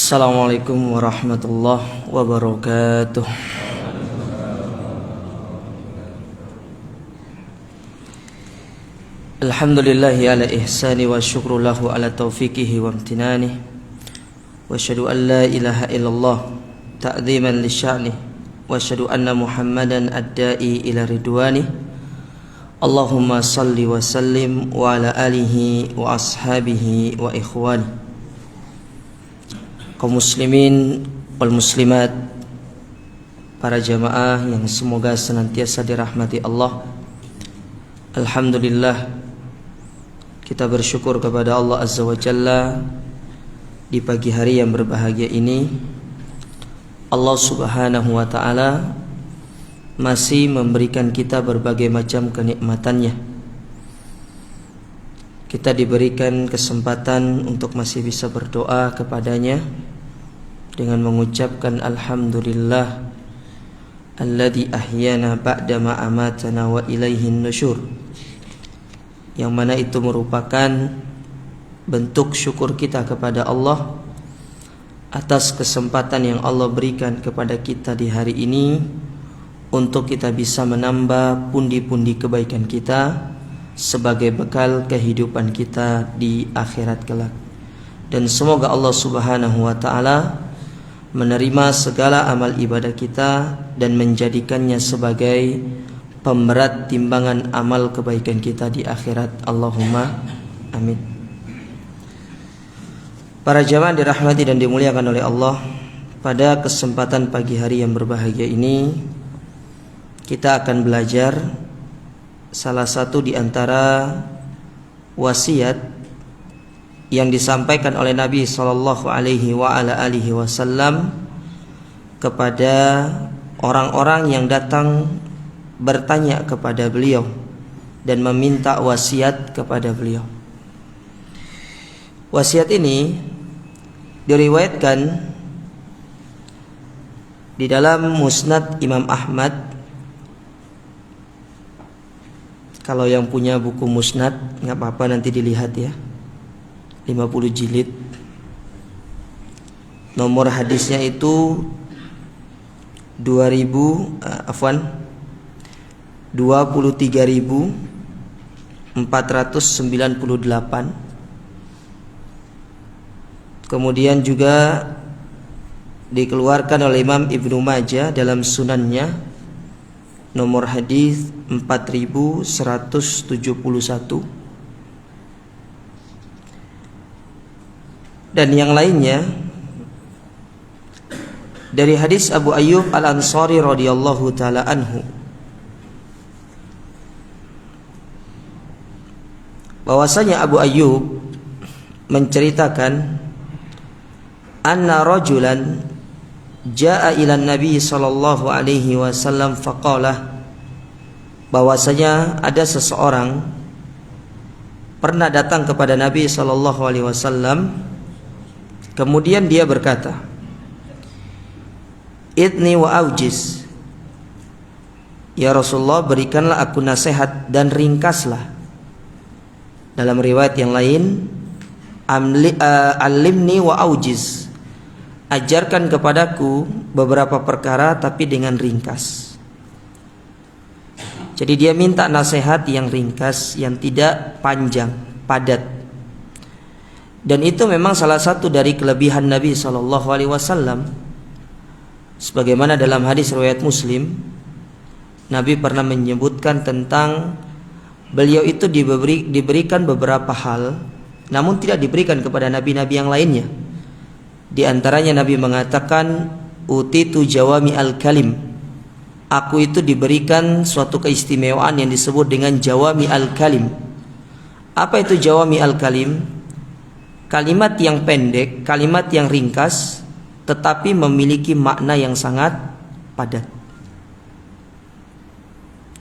Assalamualaikum warahmatullahi wabarakatuh. Alhamdulillahi ala ihsani wa syukru lahu ala taufiqihi wa amtinani. Wa asyhadu an la ilaha illallah ta'ziman li sya'ni. Wa asyhadu anna Muhammadan ad-da'i ila ridwani. Allahumma salli wa sallim wa ala alihi wa ashabihi wa ikhwani. Kaum muslimin wal muslimat, para jamaah yang semoga senantiasa dirahmati Allah. Alhamdulillah, kita bersyukur kepada Allah Azza wa Jalla di pagi hari yang berbahagia ini. Allah Subhanahu wa ta'ala masih memberikan kita berbagai macam kenikmatannya. Kita diberikan kesempatan untuk masih bisa berdoa kepadanya dengan mengucapkan alhamdulillah alladzi ahyana ba'da ma amatana wa ilaihin nusyur, yang mana itu merupakan bentuk syukur kita kepada Allah atas kesempatan yang Allah berikan kepada kita di hari ini untuk kita bisa menambah pundi-pundi kebaikan kita sebagai bekal kehidupan kita di akhirat kelak. Dan semoga Allah Subhanahu wa ta'ala menerima segala amal ibadah kita dan menjadikannya sebagai pemberat timbangan amal kebaikan kita di akhirat. Allahumma amin. Para jamaah dirahmati dan dimuliakan oleh Allah, pada kesempatan pagi hari yang berbahagia ini kita akan belajar salah satu di antara wasiat yang disampaikan oleh Nabi sallallahu alaihi wa ala alihi wasallam kepada orang-orang yang datang bertanya kepada beliau dan meminta wasiat kepada beliau. Wasiat ini diriwayatkan di dalam Musnad Imam Ahmad. Kalau yang punya buku Musnad nggak apa-apa, nanti dilihat ya, 50 jilid. Nomor hadisnya itu 23.498. Kemudian juga dikeluarkan oleh Imam Ibnu Majah dalam sunannya, nomor hadis 4171. Dan yang lainnya dari hadis Abu Ayyub Al-Ansari radhiyallahu taala anhu, bahwasanya Abu Ayyub menceritakan anna rajulan jaa ila Nabi sallallahu alaihi wasallam faqala, bahwasanya ada seseorang pernah datang kepada Nabi sallallahu alaihi wasallam, kemudian dia berkata, idni wa aujiz, ya Rasulullah, berikanlah aku nasihat dan ringkaslah. Dalam riwayat yang lain, alimni wa aujiz, ajarkan kepadaku beberapa perkara tapi dengan ringkas. Jadi dia minta nasihat yang ringkas, yang tidak panjang, padat. Dan itu memang salah satu dari kelebihan Nabi SAW. Sebagaimana dalam hadis riwayat Muslim, Nabi pernah menyebutkan tentang beliau itu diberikan beberapa hal, namun tidak diberikan kepada nabi-nabi yang lainnya. Di antaranya Nabi mengatakan, utitu jawami al-kalim, aku itu diberikan suatu keistimewaan yang disebut dengan jawami al-kalim. Apa itu jawami al-kalim? Kalimat yang pendek, kalimat yang ringkas, tetapi memiliki makna yang sangat padat.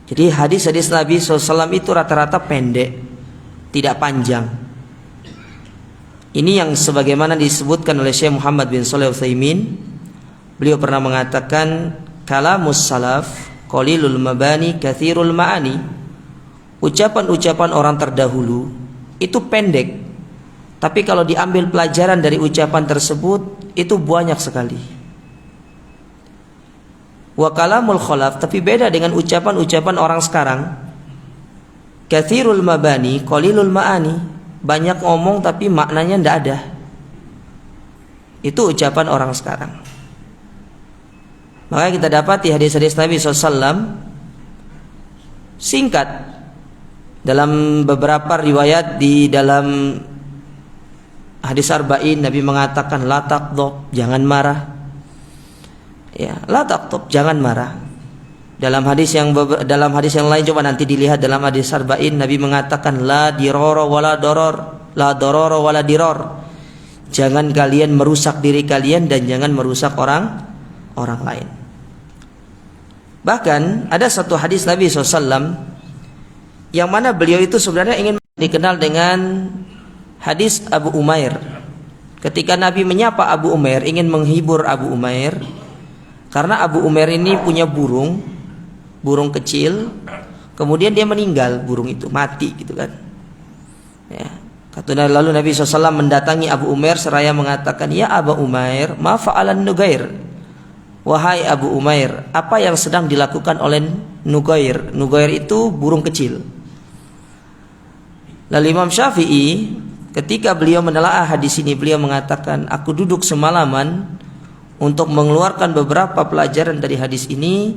Jadi hadis-hadis Nabi SAW itu rata-rata pendek, tidak panjang. Ini yang sebagaimana disebutkan oleh Syekh Muhammad bin Shalih Al-Utsaimin. Beliau pernah mengatakan, kalamus salaf qalilul mabani katsirul ma'ani. Ucapan-ucapan orang terdahulu itu pendek, tapi kalau diambil pelajaran dari ucapan tersebut itu banyak sekali. Wa kalamul khalaf, tapi beda dengan ucapan-ucapan orang sekarang. Katsirul mabani qalilul ma'ani, banyak ngomong tapi maknanya ndak ada. Itu ucapan orang sekarang. Maka kita dapat di hadis-hadis Nabi SAW singkat. Dalam beberapa riwayat di dalam hadis arba'in Nabi mengatakan la taqdhab, jangan marah. Ya, la taqdhab, jangan marah. Dalam hadis yang lain, coba nanti dilihat dalam hadis arba'in, Nabi mengatakan la dirara wala doror, la dororo wala diror. Jangan kalian merusak diri kalian dan jangan merusak orang lain. Bahkan ada satu hadis Nabi SAW yang mana beliau itu sebenarnya ingin dikenal dengan hadis Abu Umair. Ketika Nabi menyapa Abu Umair, ingin menghibur Abu Umair, karena Abu Umair ini punya burung kecil, kemudian dia meninggal, burung itu mati gitu kan. Ya. Lalu Nabi SAW mendatangi Abu Umair seraya mengatakan, ya Abu Umair, ma fa'alan Nugair. Wahai Abu Umair, apa yang sedang dilakukan oleh Nugair? Nugair itu burung kecil. Lalu Imam Syafi'i ketika beliau menelaah hadis ini, beliau mengatakan, aku duduk semalaman untuk mengeluarkan beberapa pelajaran dari hadis ini,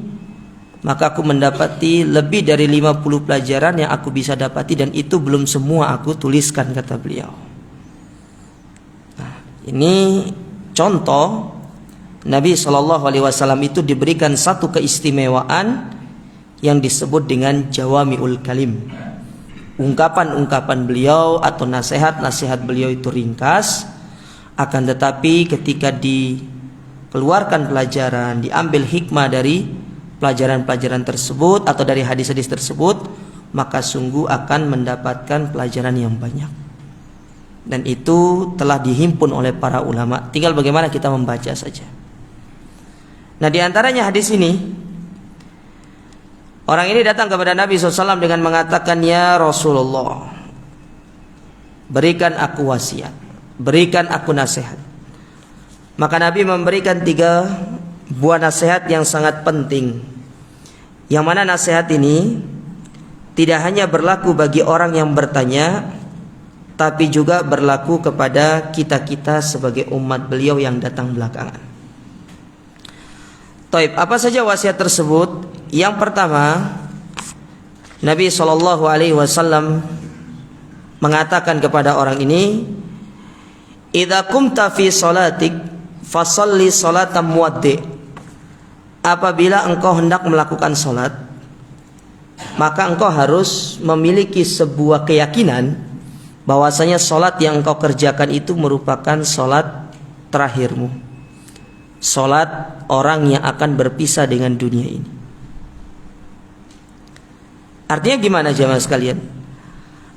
maka aku mendapati lebih dari 50 pelajaran yang aku bisa dapati, dan itu belum semua aku tuliskan, kata beliau. Nah, ini contoh Nabi SAW itu diberikan satu keistimewaan yang disebut dengan jawami'ul kalim. Ungkapan-ungkapan beliau atau nasihat-nasihat beliau itu ringkas, akan tetapi ketika dikeluarkan pelajaran, diambil hikmah dari pelajaran-pelajaran tersebut atau dari hadis-hadis tersebut, maka sungguh akan mendapatkan pelajaran yang banyak. Dan itu telah dihimpun oleh para ulama, tinggal bagaimana kita membaca saja. Nah, di antaranya hadis ini, orang ini datang kepada Nabi SAW dengan mengatakan, ya Rasulullah, berikan aku wasiat, berikan aku nasihat. Maka Nabi memberikan 3 buah nasihat yang sangat penting, yang mana nasihat ini tidak hanya berlaku bagi orang yang bertanya, tapi juga berlaku kepada kita-kita sebagai umat beliau yang datang belakangan. Taib, apa saja wasiat tersebut? Yang pertama, Nabi SAW mengatakan kepada orang ini, idza qumta fi salatik fasalli salatan muwaddi. Apabila engkau hendak melakukan salat, maka engkau harus memiliki sebuah keyakinan bahwasanya salat yang engkau kerjakan itu merupakan salat terakhirmu, salat orang yang akan berpisah dengan dunia ini. Artinya gimana jemaah sekalian?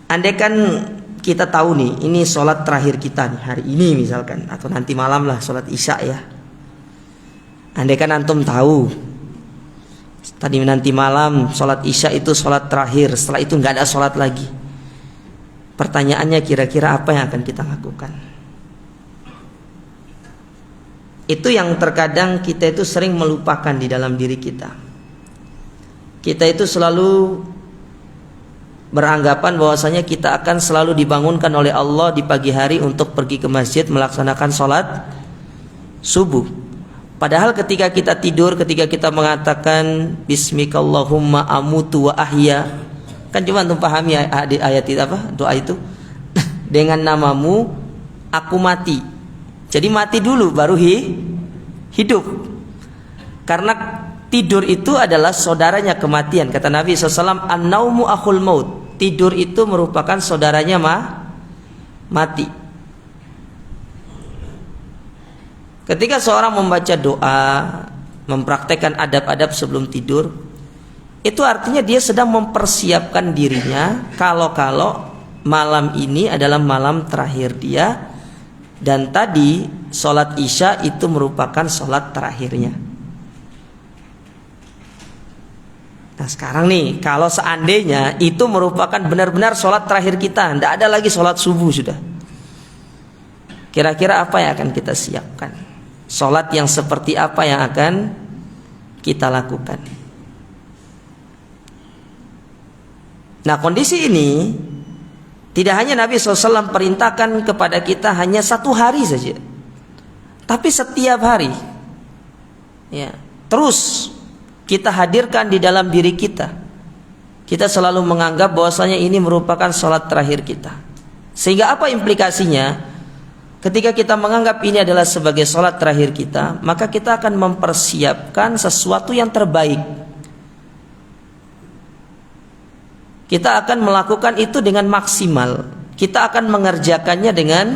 Andaikan kita tahu nih, ini sholat terakhir kita nih hari ini misalkan, atau nanti malam lah sholat isya ya. Andaikan antum tahu tadi nanti malam sholat isya itu sholat terakhir, setelah itu nggak ada sholat lagi. Pertanyaannya, kira-kira apa yang akan kita lakukan? Itu yang terkadang kita itu sering melupakan di dalam diri kita. Kita itu selalu beranggapan bahwasanya kita akan selalu dibangunkan oleh Allah di pagi hari untuk pergi ke masjid melaksanakan sholat subuh. Padahal ketika kita tidur, ketika kita mengatakan Bismikallahumma amutu wa ahya, kan cuma untuk pahami ayat itu apa? Doa itu dengan namamu aku mati. Jadi mati dulu baru hidup. Karena tidur itu adalah saudaranya kematian. Kata Nabi SAW, an-naumu akhul maut. Tidur itu merupakan saudaranya mati. Ketika seorang membaca doa, mempraktekkan adab-adab sebelum tidur, itu artinya dia sedang mempersiapkan dirinya kalau malam ini adalah malam terakhir dia, dan tadi sholat isya itu merupakan sholat terakhirnya. Nah sekarang nih, kalau seandainya itu merupakan benar-benar sholat terakhir kita, tidak ada lagi sholat subuh sudah, kira-kira apa yang akan kita siapkan? Sholat yang seperti apa yang akan kita lakukan. Nah, kondisi ini tidak hanya Nabi SAW perintahkan kepada kita hanya satu hari saja, tapi setiap hari. Ya, terus kita hadirkan di dalam diri kita. Kita selalu menganggap bahwasanya ini merupakan sholat terakhir kita. Sehingga apa implikasinya? Ketika kita menganggap ini adalah sebagai sholat terakhir kita, maka kita akan mempersiapkan sesuatu yang terbaik. Kita akan melakukan itu dengan maksimal. Kita akan mengerjakannya dengan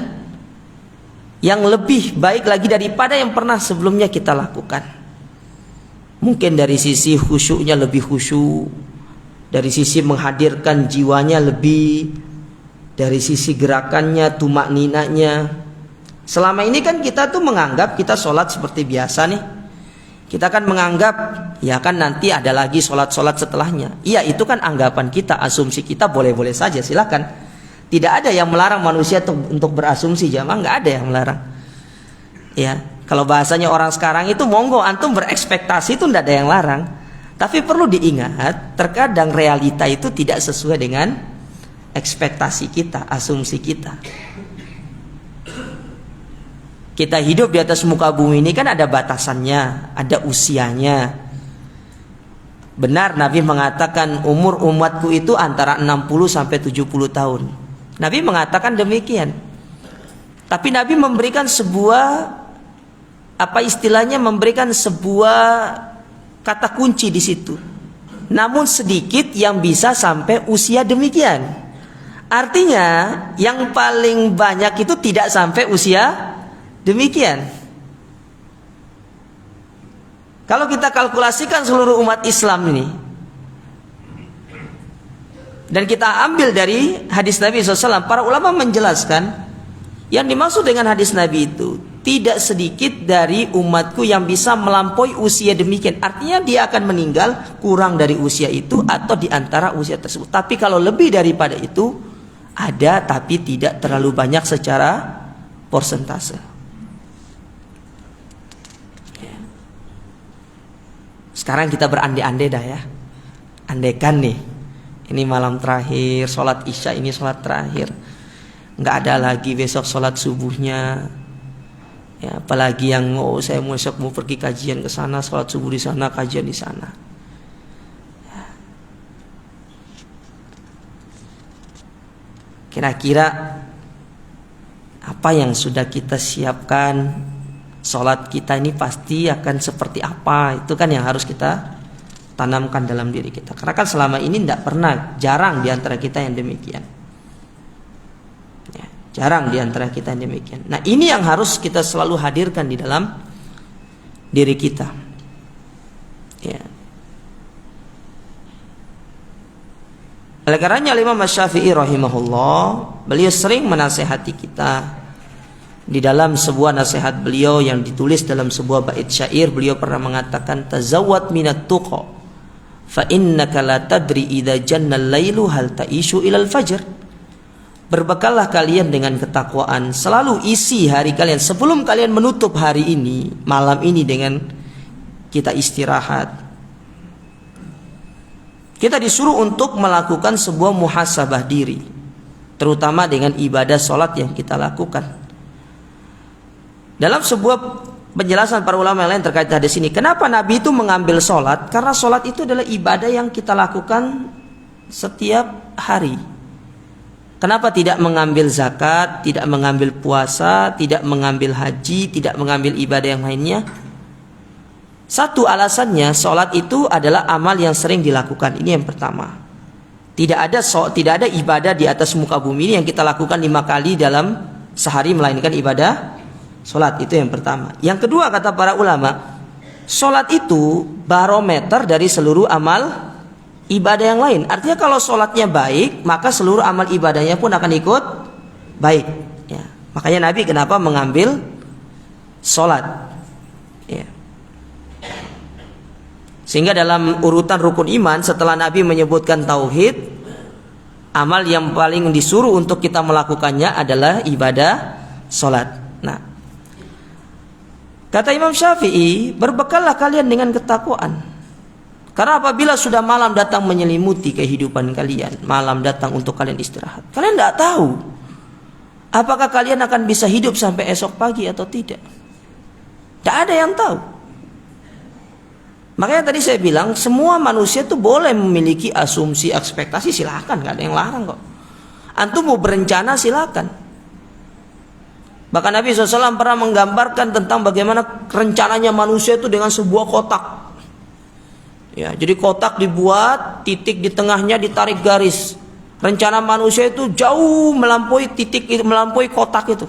yang lebih baik lagi daripada yang pernah sebelumnya kita lakukan. Mungkin dari sisi khusyuknya lebih khusyuk, dari sisi menghadirkan jiwanya lebih, dari sisi gerakannya, tumakninanya. Selama ini kan kita tuh menganggap kita sholat seperti biasa nih. Kita kan menganggap ya kan nanti ada lagi sholat-sholat setelahnya. Iya, itu kan anggapan kita, asumsi kita, boleh-boleh saja, silakan. Tidak ada yang melarang manusia untuk berasumsi, jamaah, nggak ada yang melarang. Ya, kalau bahasanya orang sekarang itu monggo antum berekspektasi, itu tidak ada yang larang. Tapi perlu diingat, terkadang realita itu tidak sesuai dengan ekspektasi kita, asumsi kita. Kita hidup di atas muka bumi ini kan ada batasannya, ada usianya. Benar Nabi mengatakan umur umatku itu antara 60 sampai 70 tahun. Nabi mengatakan demikian. Tapi Nabi memberikan sebuah, apa istilahnya, memberikan sebuah kata kunci di situ. Namun sedikit yang bisa sampai usia demikian. Artinya yang paling banyak itu tidak sampai usia demikian. Kalau kita kalkulasikan seluruh umat Islam ini, dan kita ambil dari hadis Nabi SAW, para ulama menjelaskan yang dimaksud dengan hadis Nabi itu tidak sedikit dari umatku yang bisa melampaui usia demikian. Artinya dia akan meninggal kurang dari usia itu atau di antara usia tersebut. Tapi kalau lebih daripada itu ada, tapi tidak terlalu banyak secara persentase. Sekarang kita berandai-andai dah ya. Andaikan nih, ini malam terakhir, sholat isya ini sholat terakhir, nggak ada lagi besok sholat subuhnya. Ya, apalagi yang saya besok mau pergi kajian ke sana, sholat subuh di sana, kajian di sana. Ya. Kira-kira apa yang sudah kita siapkan? Sholat kita ini pasti akan seperti apa? Itu kan yang harus kita tanamkan dalam diri kita. Karena kan selama ini tidak pernah, jarang di antara kita yang demikian. Ya, jarang di antara kita yang demikian. Nah, ini yang harus kita selalu hadirkan di dalam diri kita. Ya. Oleh karenanya Imam Syafi'i rahimahullah, beliau sering menasihati kita. Di dalam sebuah nasihat beliau yang ditulis dalam sebuah bait syair, beliau pernah mengatakan, tazawwad minat tuqa fa innaka la tadri idza janna al-lailu hal ta'ishu ilal fajr. Berbekallah kalian dengan ketakwaan, selalu isi hari kalian sebelum kalian menutup hari ini, malam ini, dengan kita istirahat. Kita disuruh untuk melakukan sebuah muhasabah diri, terutama dengan ibadah sholat yang kita lakukan. Dalam sebuah penjelasan para ulama yang lain terkait hadis ini, kenapa Nabi itu mengambil sholat? Karena sholat itu adalah ibadah yang kita lakukan setiap hari. Kenapa tidak mengambil zakat, tidak mengambil puasa, tidak mengambil haji, tidak mengambil ibadah yang lainnya? Satu alasannya, sholat itu adalah amal yang sering dilakukan. Ini yang pertama. Tidak ada ibadah di atas muka bumi ini yang kita lakukan 5 kali dalam sehari melainkan ibadah sholat. Itu yang pertama. Yang kedua, kata para ulama, sholat itu barometer dari seluruh amal ibadah yang lain. Artinya kalau sholatnya baik, maka seluruh amal ibadahnya pun akan ikut baik. Ya. Makanya Nabi kenapa mengambil sholat. Ya. Sehingga dalam urutan rukun iman, setelah Nabi menyebutkan tauhid, amal yang paling disuruh untuk kita melakukannya adalah ibadah sholat. Nah, Kata Imam Syafi'i, berbekallah kalian dengan ketakwaan. Karena apabila sudah malam datang menyelimuti kehidupan kalian, malam datang untuk kalian istirahat, kalian tidak tahu apakah kalian akan bisa hidup sampai esok pagi atau tidak. Tidak ada yang tahu. Makanya tadi saya bilang, semua manusia itu boleh memiliki asumsi, ekspektasi, silakan, nggak ada yang larang kok. Antum mau berencana silakan. Bahkan Nabi SAW pernah menggambarkan tentang bagaimana rencananya manusia itu dengan sebuah kotak. Ya, jadi kotak dibuat, titik di tengahnya ditarik garis. Rencana manusia itu jauh melampaui titik itu, melampaui kotak itu.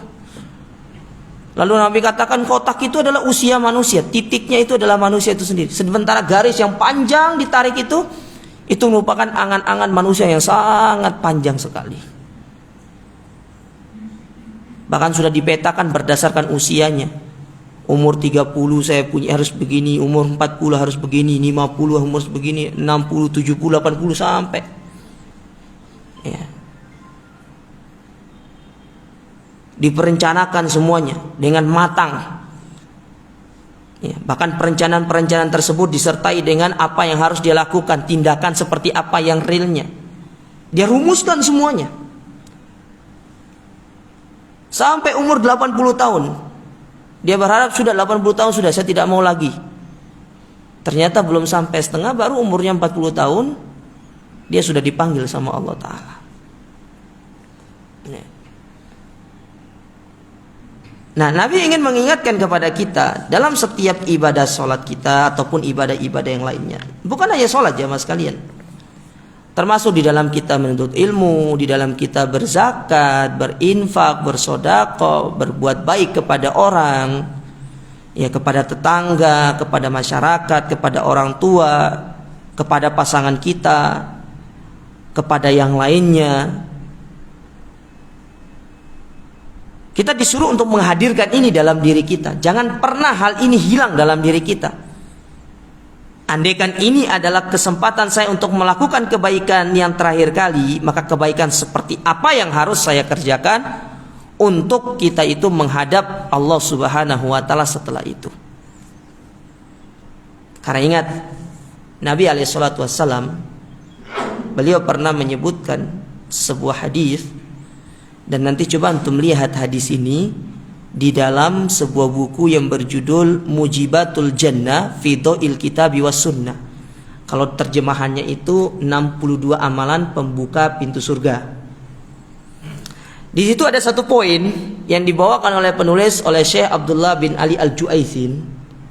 Lalu Nabi katakan kotak itu adalah usia manusia, titiknya itu adalah manusia itu sendiri. Sementara garis yang panjang ditarik itu merupakan angan-angan manusia yang sangat panjang sekali. Bahkan sudah dipetakan berdasarkan usianya. Umur 30 saya punya harus begini, umur 40 harus begini, 50 harus begini, 60, 70, 80 sampai. Ya. Diperencanakan semuanya dengan matang. Ya, bahkan perencanaan-perencanaan tersebut disertai dengan apa yang harus dia lakukan, tindakan seperti apa yang realnya. Dia rumuskan semuanya. Sampai umur 80 tahun. Dia berharap sudah 80 tahun sudah, saya tidak mau lagi. Ternyata belum sampai setengah, baru umurnya 40 tahun dia sudah dipanggil sama Allah Ta'ala. Nah, Nabi ingin mengingatkan kepada kita dalam setiap ibadah sholat kita ataupun ibadah-ibadah yang lainnya. Bukan hanya sholat jamaah sekalian, termasuk di dalam kita menuntut ilmu, di dalam kita berzakat, berinfak, bersedekah, berbuat baik kepada orang, ya, kepada tetangga, kepada masyarakat, kepada orang tua, kepada pasangan kita, kepada yang lainnya. Kita disuruh untuk menghadirkan ini dalam diri kita. Jangan pernah hal ini hilang dalam diri kita. Andaikan ini adalah kesempatan saya untuk melakukan kebaikan yang terakhir kali, maka kebaikan seperti apa yang harus saya kerjakan untuk kita itu menghadap Allah Subhanahu wa Ta'ala setelah itu. Karena ingat, Nabi SAW beliau pernah menyebutkan sebuah hadis, dan nanti coba antum lihat hadis ini di dalam sebuah buku yang berjudul Mujibatul Jannah fi Dha'il Kitabi was Sunnah. Kalau terjemahannya itu 62 amalan pembuka pintu surga. Di situ ada satu poin yang dibawakan oleh penulis, oleh Syekh Abdullah bin Ali Al-Ju'aitsin.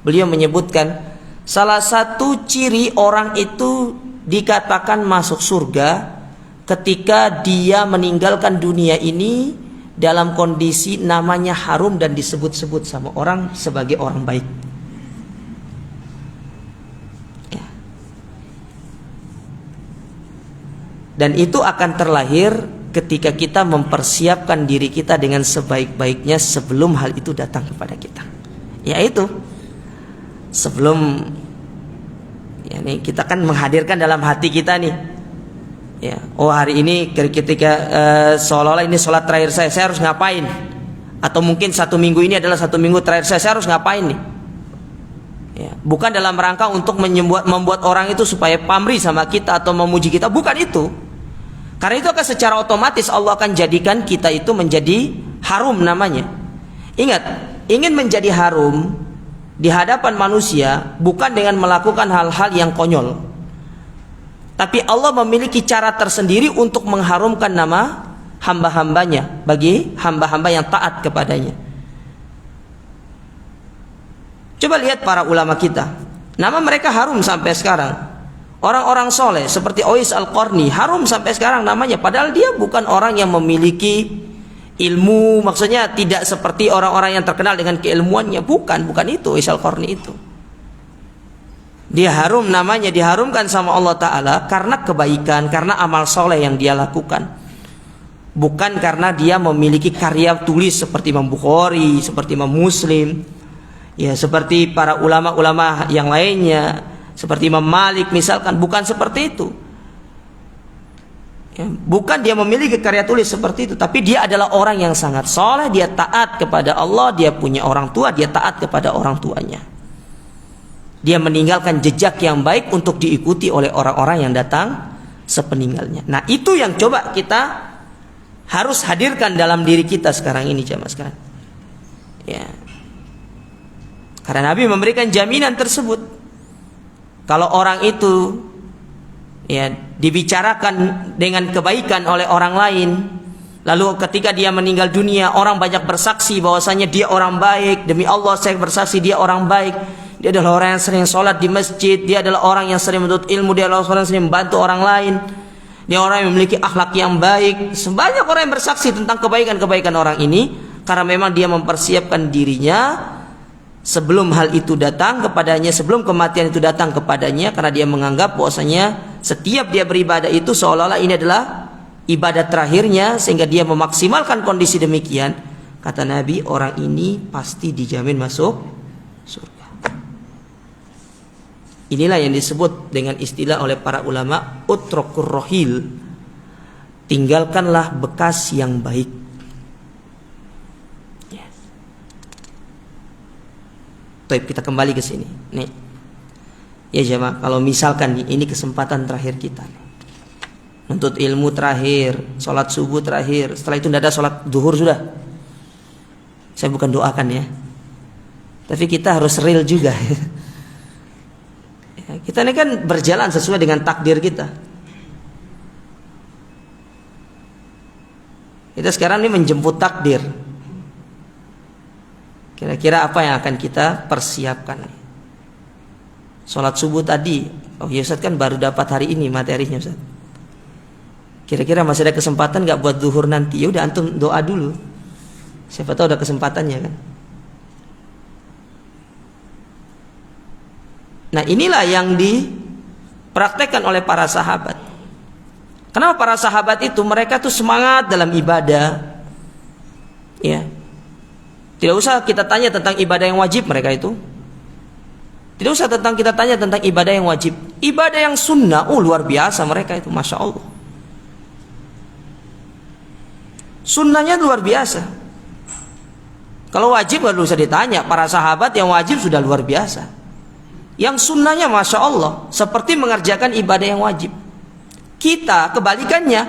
Beliau menyebutkan salah satu ciri orang itu dikatakan masuk surga ketika dia meninggalkan dunia ini dalam kondisi namanya harum dan disebut-sebut sama orang sebagai orang baik. Ya. Dan itu akan terlahir ketika kita mempersiapkan diri kita dengan sebaik-baiknya sebelum hal itu datang kepada kita. Yaitu sebelum, ya, nih, kita kan menghadirkan dalam hati kita nih. Ya, oh hari ini ketika seolah-olah ini sholat terakhir saya harus ngapain? Atau mungkin satu minggu ini adalah satu minggu terakhir saya harus ngapain nih? Ya, bukan dalam rangka untuk membuat orang itu supaya pamrih sama kita atau memuji kita, bukan itu. Karena itu akan secara otomatis Allah akan jadikan kita itu menjadi harum namanya. Ingat, ingin menjadi harum di hadapan manusia bukan dengan melakukan hal-hal yang konyol. Tapi Allah memiliki cara tersendiri untuk mengharumkan nama hamba-hambanya bagi hamba-hamba yang taat kepadanya. Coba lihat para ulama kita, nama mereka harum sampai sekarang. Orang-orang soleh seperti Uwais Al-Qarni harum sampai sekarang namanya, padahal dia bukan orang yang memiliki ilmu, maksudnya tidak seperti orang-orang yang terkenal dengan keilmuannya, bukan itu Uwais Al-Qarni itu. Dia harum namanya, diharumkan sama Allah Ta'ala karena kebaikan, karena amal soleh yang dia lakukan, bukan karena dia memiliki karya tulis seperti Imam Bukhari, seperti Imam Muslim, ya, seperti para ulama-ulama yang lainnya, seperti Imam Malik misalkan, bukan seperti itu. Ya, bukan dia memiliki karya tulis seperti itu, tapi dia adalah orang yang sangat soleh, dia taat kepada Allah, dia punya orang tua, dia taat kepada orang tuanya. Dia meninggalkan jejak yang baik untuk diikuti oleh orang-orang yang datang sepeninggalnya. Nah, itu yang coba kita harus hadirkan dalam diri kita sekarang ini, jamaah sekalian. Ya. Karena Nabi memberikan jaminan tersebut. Kalau orang itu ya dibicarakan dengan kebaikan oleh orang lain, lalu ketika dia meninggal dunia orang banyak bersaksi bahwasanya dia orang baik, demi Allah saya bersaksi dia orang baik, dia adalah orang yang sering sholat di masjid, dia adalah orang yang sering menuntut ilmu, dia adalah orang yang sering membantu orang lain, dia orang yang memiliki akhlak yang baik. Sebanyak orang yang bersaksi tentang kebaikan-kebaikan orang ini, karena memang dia mempersiapkan dirinya sebelum hal itu datang kepadanya, sebelum kematian itu datang kepadanya, karena dia menganggap bahwasanya setiap dia beribadah itu seolah-olah ini adalah ibadah terakhirnya, sehingga dia memaksimalkan kondisi demikian. Kata Nabi, orang ini pasti dijamin masuk surga. Inilah yang disebut dengan istilah oleh para ulama utrokur rohil, tinggalkanlah bekas yang baik. Baik, kita kembali ke sini. Nih, ya jemaah, kalau misalkan ini kesempatan terakhir kita, nuntut ilmu terakhir, sholat subuh terakhir, setelah itu tidak ada sholat duhur sudah. Saya bukan doakan ya, tapi kita harus real juga. Kita ini kan berjalan sesuai dengan takdir kita. Kita sekarang ini menjemput takdir. Kira-kira apa yang akan kita persiapkan? Sholat subuh tadi, oh ya Ustaz kan baru dapat hari ini materinya Ustaz. Kira-kira masih ada kesempatan nggak buat zuhur nanti? Ya udah antum doa dulu. Siapa tahu ada kesempatannya kan. Nah, inilah yang dipraktekkan oleh para sahabat. Kenapa para sahabat itu mereka tuh semangat dalam ibadah? Ya. Tidak usah kita tanya tentang ibadah yang wajib mereka itu. Tidak usah kita tanya tentang ibadah yang wajib. Ibadah yang sunnah, luar biasa mereka itu, masya Allah. Sunnahnya luar biasa. Kalau wajib nggak usah ditanya. Para sahabat yang wajib sudah luar biasa. Yang sunnahnya masya Allah, seperti mengerjakan ibadah yang wajib. Kita kebalikannya,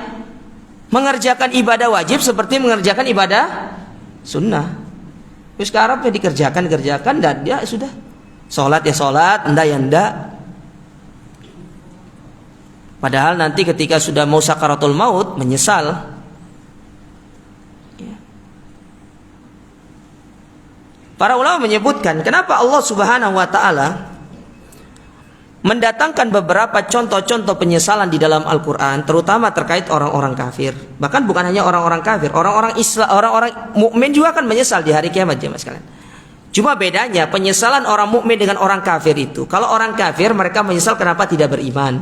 mengerjakan ibadah wajib seperti mengerjakan ibadah sunnah. Terus sekarang dikerjakan dan dia sudah sholat ya sholat, enggak ya enggak. Padahal nanti ketika sudah mau sakaratul maut menyesal. Para ulama menyebutkan kenapa Allah Subhanahu wa taala mendatangkan beberapa contoh-contoh penyesalan di dalam Al-Quran, terutama terkait orang-orang kafir. Bahkan bukan hanya orang-orang kafir, orang-orang Islam, orang-orang mukmin juga akan menyesal di hari kiamat, jemaah sekalian. Cuma bedanya penyesalan orang mukmin dengan orang kafir itu, kalau orang kafir mereka menyesal kenapa tidak beriman.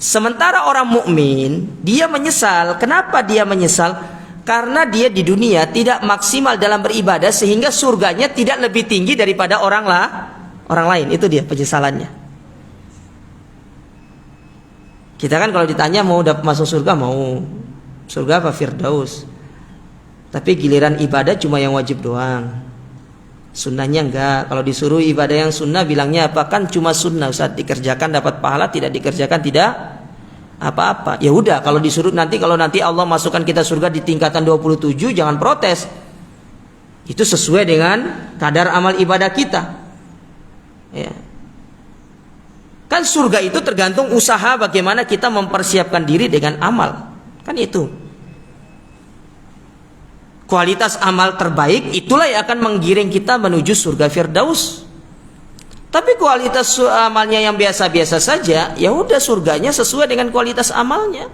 Sementara orang mukmin dia menyesal, kenapa dia menyesal? Karena dia di dunia tidak maksimal dalam beribadah sehingga surganya tidak lebih tinggi daripada orang lain. Itu dia penyesalannya. Kita kan kalau ditanya mau masuk surga, mau surga apa Firdaus. Tapi giliran ibadah cuma yang wajib doang. Sunnahnya enggak. Kalau disuruh ibadah yang sunnah bilangnya apa? Kan cuma sunnah Ustaz, dikerjakan dapat pahala, tidak dikerjakan tidak apa-apa. Ya udah, kalau disuruh kalau nanti Allah masukkan kita surga di tingkatan 27, jangan protes. Itu sesuai dengan kadar amal ibadah kita. Ya. Kan surga itu tergantung usaha bagaimana kita mempersiapkan diri dengan amal. Kan itu. Kualitas amal terbaik itulah yang akan menggiring kita menuju surga Firdaus. Tapi kualitas amalnya yang biasa-biasa saja, ya udah surganya sesuai dengan kualitas amalnya.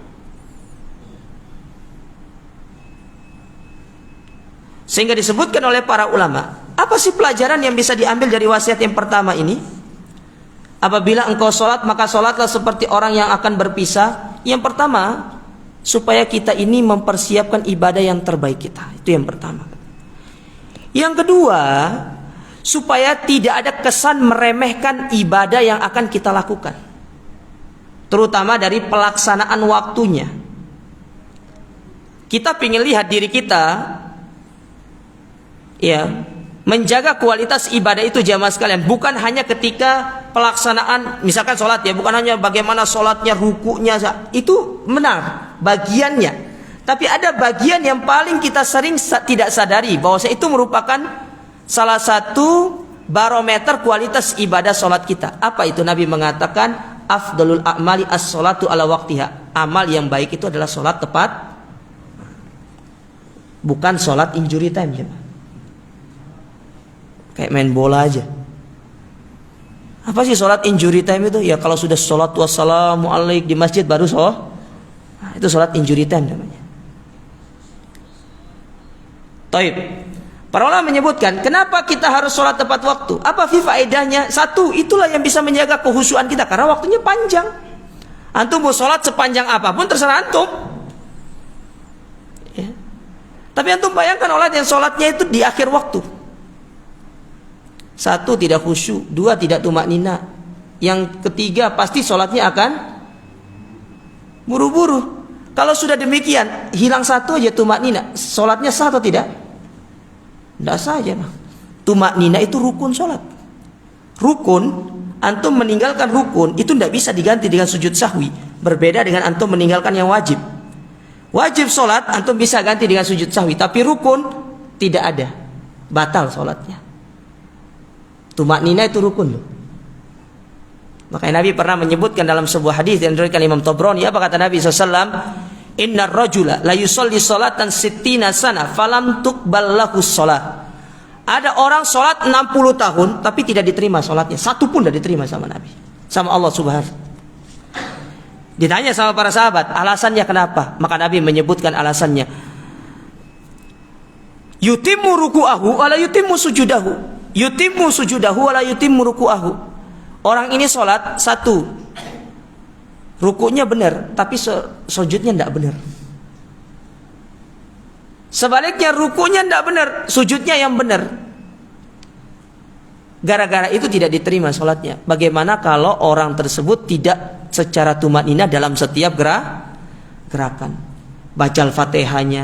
Sehingga disebutkan oleh para ulama, apa sih pelajaran yang bisa diambil dari wasiat yang pertama ini? Apabila engkau sholat, maka sholatlah seperti orang yang akan berpisah. Yang pertama, supaya kita ini mempersiapkan ibadah yang terbaik kita. Itu yang pertama. Yang kedua, supaya tidak ada kesan meremehkan ibadah yang akan kita lakukan, terutama dari pelaksanaan waktunya. Kita ingin lihat diri kita, ya, menjaga kualitas ibadah itu jamaah sekalian, bukan hanya ketika pelaksanaan, misalkan sholat ya, bukan hanya bagaimana sholatnya, rukunya, itu benar bagiannya, tapi ada bagian yang paling kita sering tidak sadari bahwa itu merupakan salah satu barometer kualitas ibadah sholat kita. Apa itu? Nabi mengatakan afdalul a'mali as-sholatu ala waqtiha. Amal yang baik itu adalah sholat tepat, bukan sholat injury time ya. Kayak main bola aja. Apa sih sholat injury time itu? Ya kalau sudah sholat wassalamualaikum di masjid baru sholat. Nah, itu sholat injury time namanya. Taib. Para ulama menyebutkan kenapa kita harus sholat tepat waktu. Apa faedahnya? Satu, itulah yang bisa menjaga kehusuan kita karena waktunya panjang. Antum mau sholat sepanjang apapun terserah antum. Ya. Tapi antum bayangkan orang yang sholatnya itu di akhir waktu. Satu, tidak khusyuk. Dua, tidak tumaknina. Yang ketiga, pasti sholatnya akan buru-buru. Kalau sudah demikian, hilang satu aja tumaknina, sholatnya sah atau tidak? Tidak sah aja. Tumaknina itu rukun sholat. Rukun, antum meninggalkan rukun itu tidak bisa diganti dengan sujud sahwi. Berbeda dengan antum meninggalkan yang wajib. Wajib sholat antum bisa ganti dengan sujud sahwi, tapi rukun tidak ada, batal sholatnya. Tumaknina itu rukun loh. Makanya Nabi pernah menyebutkan dalam sebuah hadis yang diriwayatkan Imam Tabrani, apa kata Nabi SAW? Innar rajula la yusolli sholatan sittina sana falam tuqbal lahu sholat. Ada orang sholat 60 tahun tapi tidak diterima sholatnya, satu pun tidak diterima sama Nabi, sama Allah Subhanahu. Ditanya sama para sahabat, alasannya kenapa? Maka Nabi menyebutkan alasannya. Yutimmu ruku'ahu wa la yutimmu sujudahu. Yutimmu sujudahu wa la yutimmu ruku'ahu. Orang ini sholat, satu, rukunya benar tapi sujudnya tidak benar. Sebaliknya rukunya tidak benar, sujudnya yang benar. Gara-gara itu tidak diterima sholatnya. Bagaimana kalau orang tersebut tidak secara tumaknina dalam setiap gerakan? Baca Al-Fatihahnya,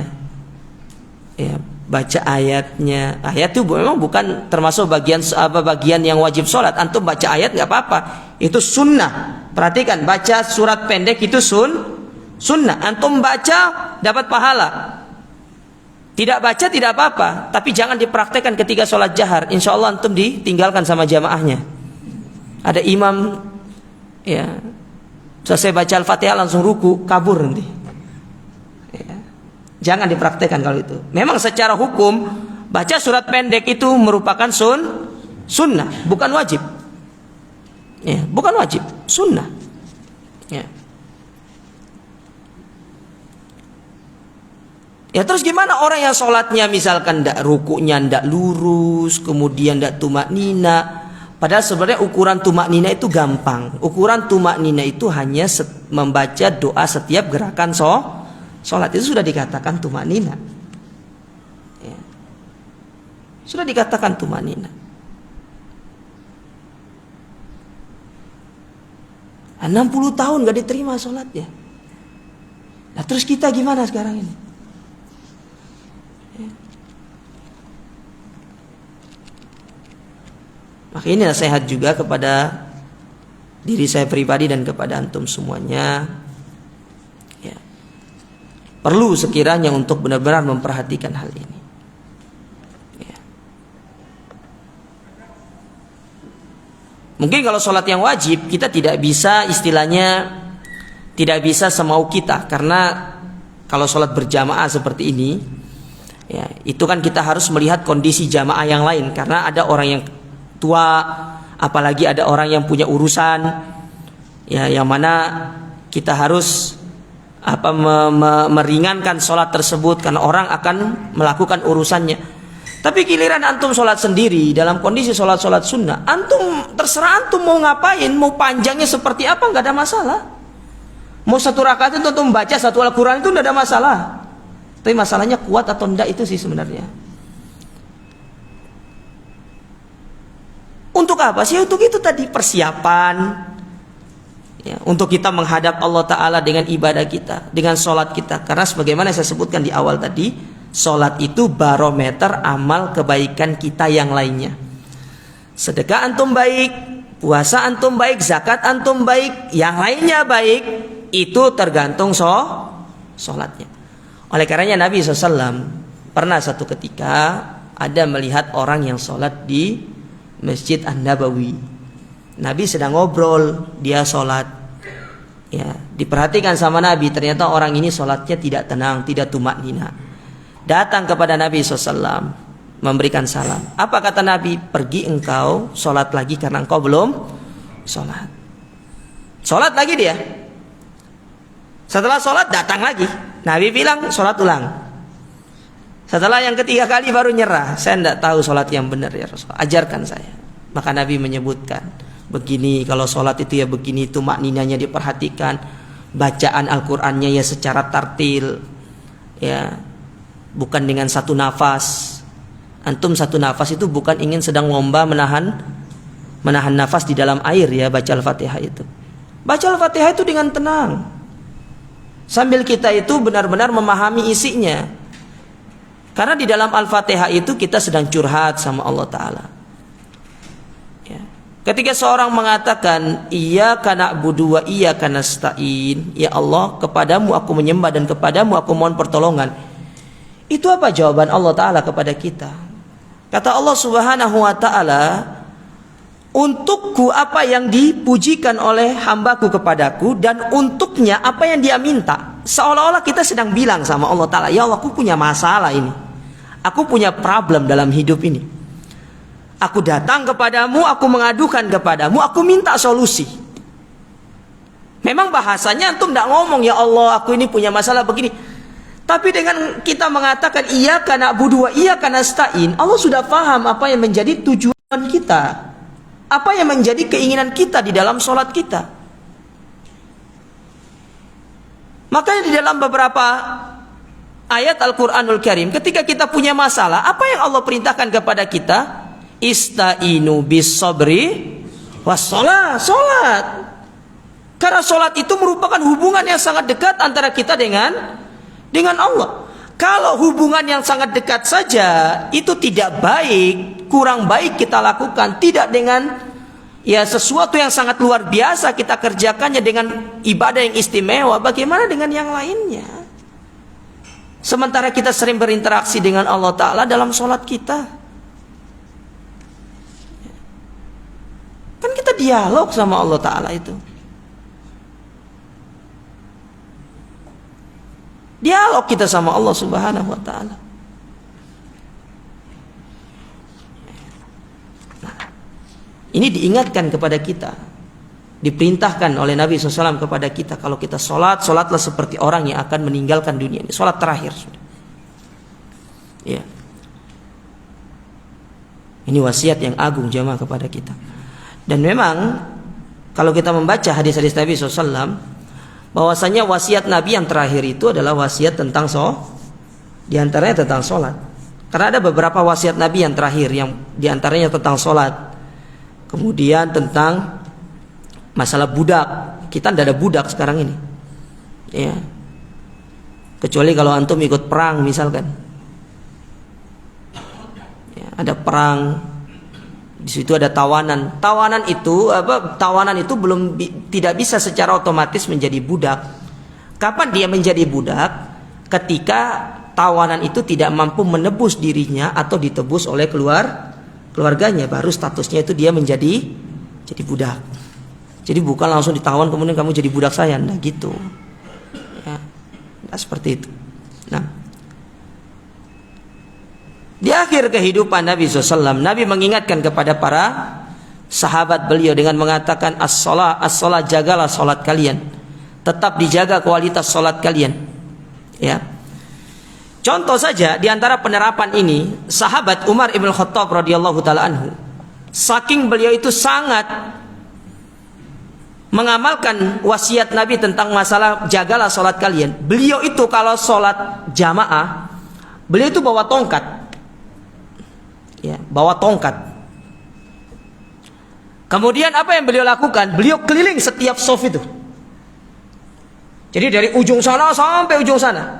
ya, baca ayatnya. Ayat itu memang bukan termasuk bagian yang wajib sholat. Antum baca ayat nggak apa-apa, itu sunnah. Perhatikan, baca surat pendek itu sunnah. Antum baca dapat pahala. Tidak baca tidak apa-apa, tapi jangan dipraktekkan ketika sholat jahar. Insya Allah antum ditinggalkan sama jamaahnya. Ada imam, ya, selesai baca Al-Fatihah langsung ruku, kabur nanti. Ya. Jangan dipraktekkan kalau itu. Memang secara hukum baca surat pendek itu merupakan sunnah, bukan wajib. Ya, bukan wajib, sunnah. Ya. Ya terus gimana orang yang sholatnya misalkan ndak rukunya ndak lurus, kemudian ndak tumaknina. Padahal sebenarnya ukuran tumaknina itu gampang. Ukuran tumaknina itu hanya membaca doa setiap gerakan sholat itu sudah dikatakan tumaknina. Ya. Sudah dikatakan tumaknina. 60 tahun gak diterima sholatnya. Nah terus kita gimana sekarang ini? Maka ini nasihat juga kepada diri saya pribadi dan kepada antum semuanya. Ya. Perlu sekiranya untuk benar-benar memperhatikan hal ini. Ya. Mungkin kalau sholat yang wajib kita tidak bisa, istilahnya tidak bisa semau kita, karena kalau sholat berjamaah seperti ini, ya, itu kan kita harus melihat kondisi jamaah yang lain, karena ada orang yang tua, apalagi ada orang yang punya urusan, ya, yang mana kita harus meringankan sholat tersebut karena orang akan melakukan urusannya. Tapi giliran antum sholat sendiri dalam kondisi sholat sunnah, antum terserah antum mau ngapain, mau panjangnya seperti apa, nggak ada masalah. Mau satu rakaat itu antum baca satu Al-Quran itu nggak ada masalah. Tapi masalahnya kuat atau enggak itu sih sebenarnya. Untuk apa sih? Untuk itu tadi persiapan. ya, untuk kita menghadap Allah Ta'ala dengan ibadah kita, dengan sholat kita. Karena sebagaimana saya sebutkan di awal tadi, sholat itu barometer amal kebaikan kita yang lainnya. Sedekah antum baik, puasa antum baik, zakat antum baik, yang lainnya baik, itu tergantung sholatnya. Oleh karenanya Nabi SAW pernah satu ketika ada melihat orang yang sholat di Masjid An-Nabawi. Nabi sedang ngobrol, dia sholat. Ya, diperhatikan sama Nabi, ternyata orang ini sholatnya tidak tenang, tidak tumaknina. Datang kepada Nabi SAW, memberikan salam. Apa kata Nabi? Pergi engkau sholat lagi karena engkau belum sholat. Sholat lagi dia. Setelah sholat datang lagi. Nabi bilang sholat ulang. Setelah yang ketiga kali baru nyerah. Saya tidak tahu sholat yang benar ya Rasulullah. Ajarkan saya. Maka Nabi menyebutkan, begini kalau sholat itu ya begini, itu makninanya diperhatikan, bacaan Al-Qur'annya ya secara tartil, ya bukan dengan satu nafas. Antum satu nafas itu bukan ingin sedang lomba menahan nafas di dalam air ya, baca Al-Fatihah itu. Baca Al-Fatihah itu dengan tenang, sambil kita itu benar-benar memahami isinya. Karena di dalam Al-Fatihah itu kita sedang curhat sama Allah Ta'ala. Ketika seorang mengatakan iyyaka na'budu wa iyyaka nasta'in, ya Allah, kepadamu aku menyembah dan kepadamu aku mohon pertolongan. Itu apa jawaban Allah Ta'ala kepada kita? Kata Allah Subhanahu wa Ta'ala, untukku apa yang dipujikan oleh hambaku kepadaku, dan untuknya apa yang dia minta. Seolah-olah kita sedang bilang sama Allah Ta'ala, ya Allah, aku punya masalah ini, aku punya problem dalam hidup ini. Aku datang kepadamu, aku mengadukan kepadamu, aku minta solusi. Memang bahasanya antum tidak ngomong, ya Allah, aku ini punya masalah begini. Tapi dengan kita mengatakan iyyaka na'budu wa iyyaka nasta'in, Allah sudah paham apa yang menjadi tujuan kita, apa yang menjadi keinginan kita di dalam sholat kita. Makanya di dalam beberapa ayat Al-Quranul Karim, ketika kita punya masalah, apa yang Allah perintahkan kepada kita? Ista'inu bis sabri was sholat. Karena sholat itu merupakan hubungan yang sangat dekat antara kita dengan Allah. Kalau hubungan yang sangat dekat saja itu tidak baik, kurang baik kita lakukan, tidak dengan ya sesuatu yang sangat luar biasa kita kerjakannya dengan ibadah yang istimewa, bagaimana dengan yang lainnya? Sementara kita sering berinteraksi dengan Allah Ta'ala dalam sholat kita. Kan kita dialog sama Allah Ta'ala itu. Dialog kita sama Allah Subhanahu wa Ta'ala. Nah, ini diingatkan kepada kita, diperintahkan oleh Nabi SAW kepada kita, kalau kita sholat, sholatlah seperti orang yang akan meninggalkan dunia ini. Sholat terakhir sudah. Ya. Ini wasiat yang agung jamaah kepada kita. Dan memang kalau kita membaca hadis-hadis Nabi SAW, bahwasanya wasiat Nabi yang terakhir itu adalah wasiat tentang diantaranya tentang sholat. Karena ada beberapa wasiat Nabi yang terakhir yang diantaranya tentang sholat. Kemudian tentang masalah budak. Kita tidak ada budak sekarang ini, ya. Kecuali kalau antum ikut perang misalkan, ya, ada perang. Di situ ada tawanan. Tawanan itu tidak bisa secara otomatis menjadi budak. Kapan dia menjadi budak? Ketika tawanan itu tidak mampu menebus dirinya atau ditebus oleh keluarganya, baru statusnya itu dia menjadi budak. Jadi bukan langsung ditawan kemudian kamu jadi budak saya, nah gitu. Ya, nah, seperti itu. Nah, di akhir kehidupan Nabi SAW, Nabi mengingatkan kepada para sahabat beliau dengan mengatakan as-sholat, jagalah sholat kalian, tetap dijaga kualitas sholat kalian. Ya. Contoh saja di antara penerapan ini, sahabat Umar ibn Khattab radhiyallahu taala anhu, saking beliau itu sangat mengamalkan wasiat Nabi tentang masalah jagalah sholat kalian. Beliau itu kalau sholat jamaah, beliau itu bawa tongkat. Ya, bawa tongkat. Kemudian apa yang beliau lakukan? Beliau keliling setiap shaf itu. Jadi dari ujung sana sampai ujung sana.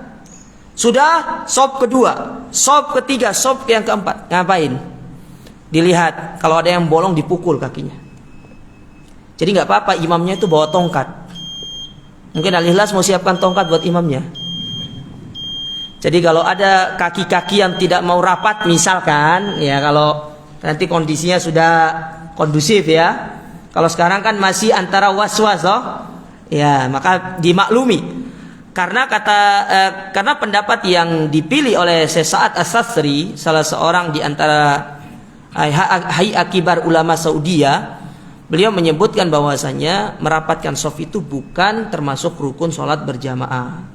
Sudah shaf kedua, shaf ketiga, shaf yang keempat. Ngapain? Dilihat, kalau ada yang bolong dipukul kakinya. Jadi nggak apa-apa imamnya itu bawa tongkat. Mungkin Al-Ikhlas mau siapkan tongkat buat imamnya. Jadi kalau ada kaki-kaki yang tidak mau rapat misalkan, ya kalau nanti kondisinya sudah kondusif ya. Kalau sekarang kan masih antara was-was loh. Ya, maka dimaklumi. Karena karena pendapat yang dipilih oleh Syekh Sa'ad As-Sastri, salah seorang di antara Hay'ah Kibar Ulama Saudia, beliau menyebutkan bahwasanya merapatkan shaf itu bukan termasuk rukun sholat berjamaah.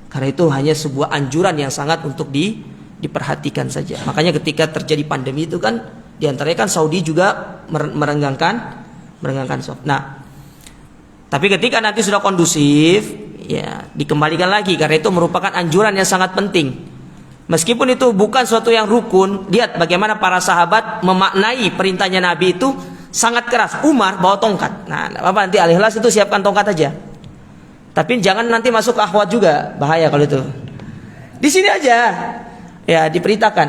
Karena itu hanya sebuah anjuran yang sangat untuk diperhatikan saja. Makanya ketika terjadi pandemi itu kan diantaranya kan Saudi juga merenggangkan shaf. Nah, tapi ketika nanti sudah kondusif, ya dikembalikan lagi karena itu merupakan anjuran yang sangat penting. Meskipun itu bukan suatu yang rukun, lihat bagaimana para sahabat memaknai perintahnya Nabi itu sangat keras. Umar bawa tongkat. Nah, apa nanti Al-Ikhlas itu siapkan tongkat aja. Tapi jangan nanti masuk ke akhwat juga, bahaya kalau itu. Di sini aja, ya diperintahkan,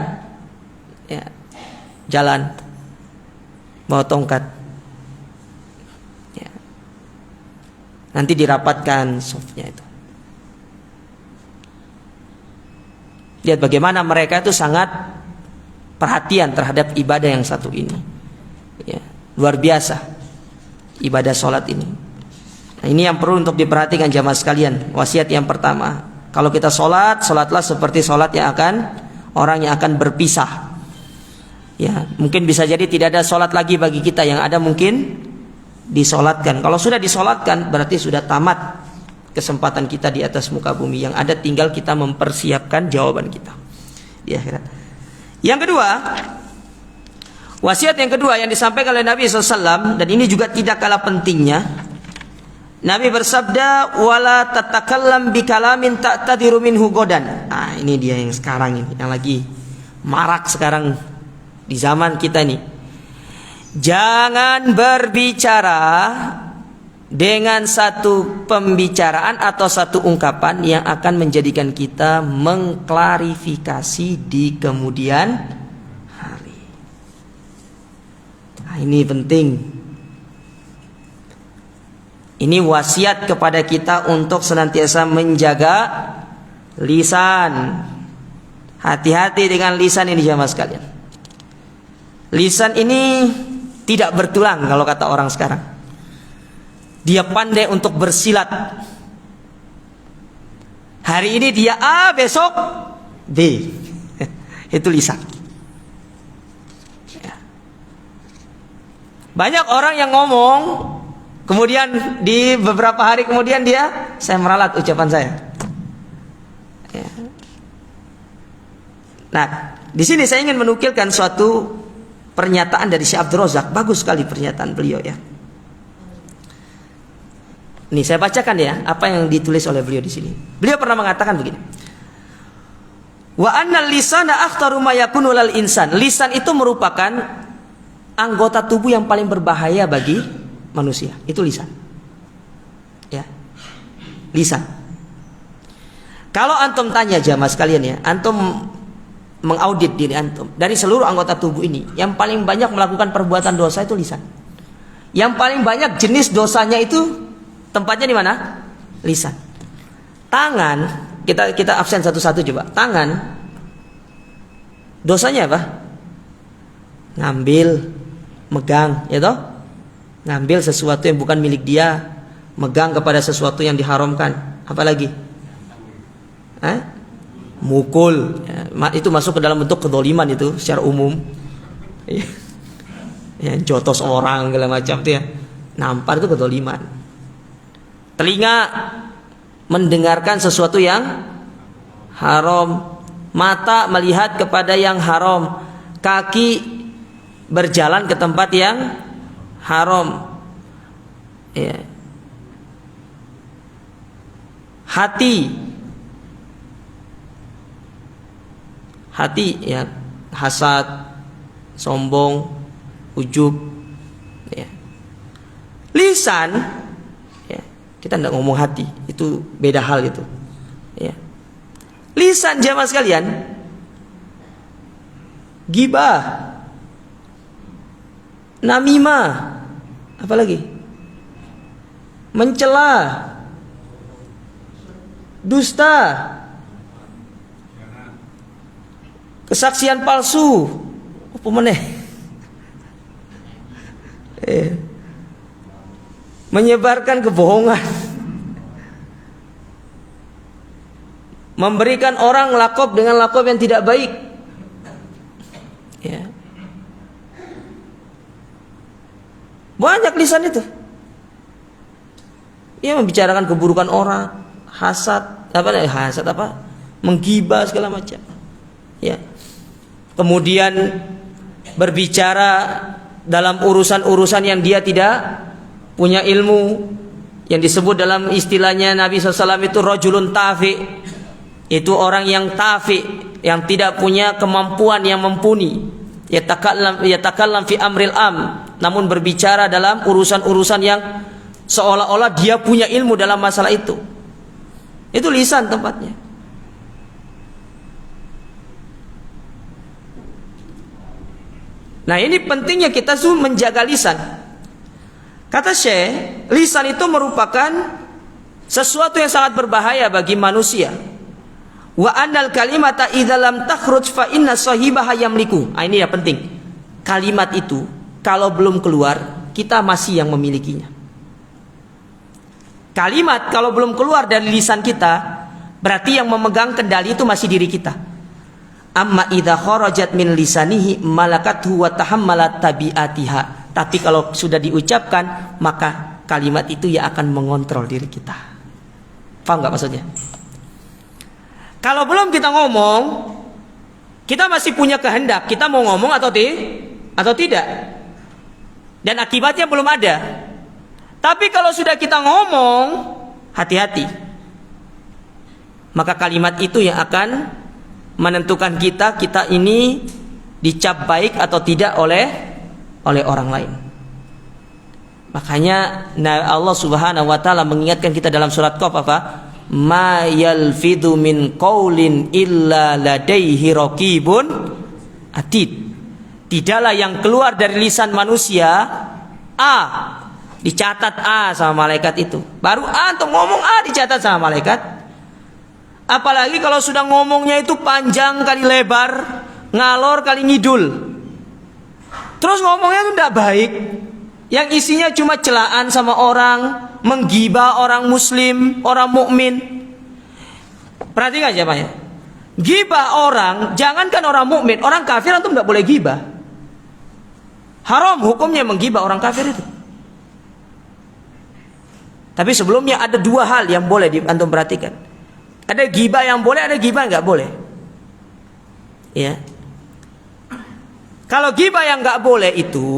ya jalan, bawa tongkat, ya. Nanti dirapatkan softnya itu. Lihat bagaimana mereka itu sangat perhatian terhadap ibadah yang satu ini, ya, luar biasa ibadah sholat ini. Nah, ini yang perlu untuk diperhatikan jamaah sekalian. Wasiat yang pertama, kalau kita sholat, sholatlah seperti sholat yang orang yang akan berpisah. Ya, mungkin bisa jadi tidak ada sholat lagi bagi kita, yang ada mungkin disolatkan. Kalau sudah disolatkan, berarti sudah tamat kesempatan kita di atas muka bumi. Yang ada tinggal kita mempersiapkan jawaban kita di akhirat. Yang kedua, wasiat yang kedua yang disampaikan oleh Nabi SAW, dan ini juga tidak kalah pentingnya. Nabi bersabda, wala tatakallam bikalamin ta'tadiru minhu godan. Nah, ini dia yang sekarang ini, yang lagi marak sekarang di zaman kita ini. Jangan berbicara dengan satu pembicaraan atau satu ungkapan yang akan menjadikan kita mengklarifikasi di kemudian hari. Nah, ini penting. Ini wasiat kepada kita untuk senantiasa menjaga lisan. Hati-hati dengan lisan ini jamaah sekalian. Lisan ini tidak bertulang kalau kata orang sekarang. Dia pandai untuk bersilat. Hari ini dia A, besok B. Itu lisan. Banyak orang yang ngomong, kemudian di beberapa hari kemudian saya meralat ucapan saya. Ya. Nah, di sini saya ingin menukilkan suatu pernyataan dari Syekh Abdul Razak. Bagus sekali pernyataan beliau ya. Nih saya bacakan ya apa yang ditulis oleh beliau di sini. Beliau pernah mengatakan begini. Wa annal lisana akhtaru ma yakunu lil insan. Lisan itu merupakan anggota tubuh yang paling berbahaya bagi manusia. Itu lisan. Ya. Lisan. Kalau antum tanya jamaah sekalian ya, antum mengaudit diri antum dari seluruh anggota tubuh ini, yang paling banyak melakukan perbuatan dosa itu lisan. Yang paling banyak jenis dosanya itu tempatnya di mana? Lisan. Tangan, kita absen satu-satu coba. Tangan dosanya apa? Ngambil, megang, ya toh? Ngambil sesuatu yang bukan milik dia, megang kepada sesuatu yang diharamkan. Apa lagi? Mukul, ya, itu masuk ke dalam bentuk kedzaliman itu secara umum. Ya, jotos orang segala macam itu ya. Nampar itu kedzaliman. Telinga mendengarkan sesuatu yang haram, mata melihat kepada yang haram, kaki berjalan ke tempat yang haram, ya. Hati ya, hasad, sombong, ujub, Ya. Lisan, ya, kita tidak ngomong hati, itu beda hal itu. Ya. Lisan jamaah sekalian, gibah, namimah, apalagi mencela, dusta, kesaksian palsu, apa meneh? Menyebarkan kebohongan, memberikan orang lakop dengan lakop yang tidak baik. Ya. Banyak lisan itu. Ia membicarakan keburukan orang, hasad, menggibah segala macam. Ya. Kemudian berbicara dalam urusan-urusan yang dia tidak punya ilmu, yang disebut dalam istilahnya Nabi SAW itu rajulun tafi, itu orang yang tafi, yang tidak punya kemampuan yang mumpuni. Yatakallam fi amril namun berbicara dalam urusan-urusan yang seolah-olah dia punya ilmu dalam masalah itu. Itu lisan tempatnya. Nah, ini pentingnya kita menjaga lisan. Kata Syekh, lisan itu merupakan sesuatu yang sangat berbahaya bagi manusia. Wa annal kalimata idza lam takhruj fa inna sahibaha yamliku. Nah, ini ya penting. Kalimat itu kalau belum keluar, kita masih yang memilikinya. Kalimat kalau belum keluar dari lisan kita, berarti yang memegang kendali itu masih diri kita. Amma idza kharajat min lisanihi malakathu wa tahammalat tabiatiha. Tapi kalau sudah diucapkan, maka kalimat itu ya akan mengontrol diri kita. Paham nggak maksudnya? Kalau belum kita ngomong, kita masih punya kehendak, kita mau ngomong atau tidak. Dan akibatnya belum ada. Tapi kalau sudah kita ngomong, hati-hati. Maka kalimat itu yang akan menentukan kita ini dicap baik atau tidak oleh orang lain. Makanya Allah Subhanahu wa taala mengingatkan kita dalam surat Qaf apa? Ma yalfidhu min qaulin illa ladaihi raqibun atid. Tidaklah yang keluar dari lisan manusia dicatat sama malaikat itu. Baru untuk ngomong dicatat sama malaikat. Apalagi kalau sudah ngomongnya itu panjang kali lebar, ngalor kali ngidul. Terus ngomongnya itu tidak baik, yang isinya cuma celaan sama orang, menggibah orang muslim, orang mukmin. Perhatikan aja Pak ya. Gibah orang, jangankan orang mukmin, orang kafir antum tidak boleh gibah. Haram hukumnya menggibah orang kafir itu. Tapi sebelumnya ada dua hal yang boleh antum perhatikan. Ada gibah yang boleh, ada gibah yang nggak boleh. Ya. Kalau gibah yang nggak boleh itu,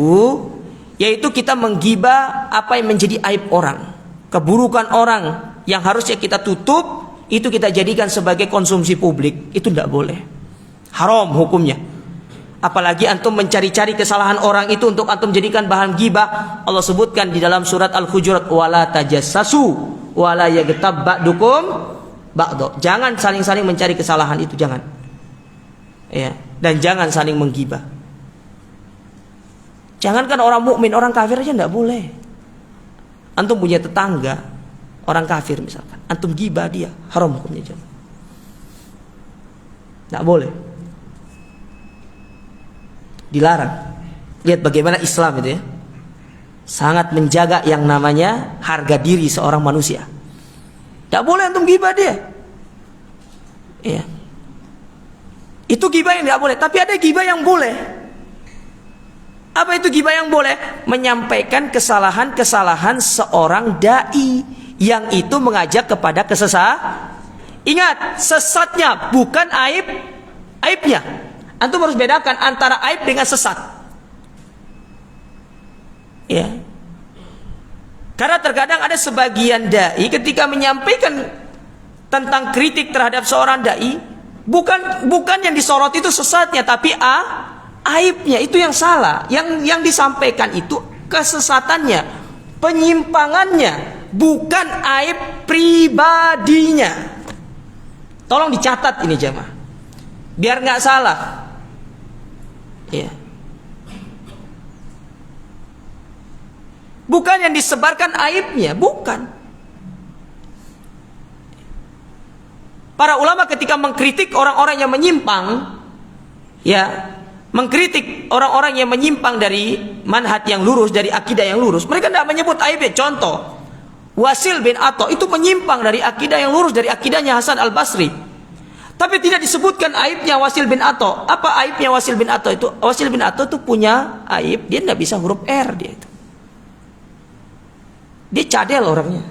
yaitu kita menggibah apa yang menjadi aib orang, keburukan orang yang harusnya kita tutup, itu kita jadikan sebagai konsumsi publik, itu tidak boleh, haram hukumnya. Apalagi antum mencari-cari kesalahan orang itu untuk antum jadikan bahan gibah. Allah sebutkan di dalam surat Al-Hujurat, wala tajassasu wala yaghtab ba'dukum ba'd. Jangan saling-saling mencari kesalahan itu, jangan. Ya, dan jangan saling menggibah. Jangankan orang mukmin, orang kafir aja tidak boleh. Antum punya tetangga orang kafir misalkan, antum gibah dia, haram hukumnya jangan. Tidak boleh. Dilarang. Lihat bagaimana Islam itu ya, sangat menjaga yang namanya harga diri seorang manusia. Tidak boleh antum gibah dia. Iya. Itu gibah yang tidak boleh. Tapi ada gibah yang boleh. Apa itu gibah yang boleh? Menyampaikan kesalahan-kesalahan seorang dai yang itu mengajak kepada kesesatan. Ingat, sesatnya bukan aibnya. Antum harus bedakan antara aib dengan sesat. Ya. Karena terkadang ada sebagian dai ketika menyampaikan tentang kritik terhadap seorang dai, bukan yang disorot itu sesatnya, tapi aibnya itu yang salah. Yang disampaikan itu kesesatannya, penyimpangannya, bukan aib pribadinya. Tolong dicatat ini jamaah, biar nggak salah. Ya. Bukan yang disebarkan aibnya, bukan. Para ulama ketika mengkritik orang-orang yang menyimpang, ya, mengkritik orang-orang yang menyimpang dari manhaj yang lurus, dari akidah yang lurus, mereka tidak menyebut aibnya. Contoh, Wasil bin Atha itu menyimpang dari akidah yang lurus, dari akidahnya Hasan al-Basri, tapi tidak disebutkan aibnya Wasil bin Atha. Apa aibnya Wasil bin Atha itu? Wasil bin Atha itu punya aib, dia tidak bisa huruf R, dia cadel orangnya.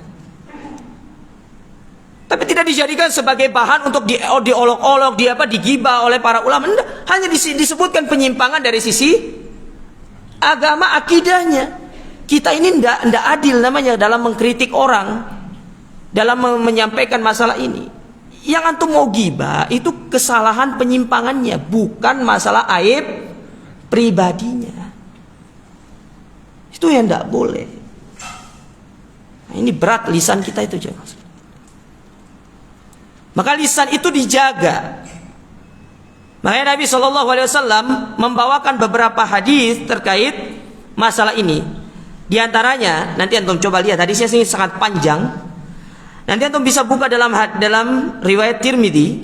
Tapi tidak dijadikan sebagai bahan untuk diolok-olok, digibah oleh para ulama. Enggak, hanya disebutkan penyimpangan dari sisi agama, akidahnya. Kita ini enggak adil namanya dalam mengkritik orang, dalam menyampaikan masalah ini. Yang antum mau gibah itu kesalahan penyimpangannya, bukan masalah aib pribadinya. Itu yang enggak boleh. Nah, ini berat lisan kita itu, jemaah. Maka lisan itu dijaga. Makanya Nabi SAW membawakan beberapa hadis terkait masalah ini. Di antaranya, nanti antum coba lihat, hadisnya ini sangat panjang. Nanti antum bisa buka dalam riwayat Tirmidzi,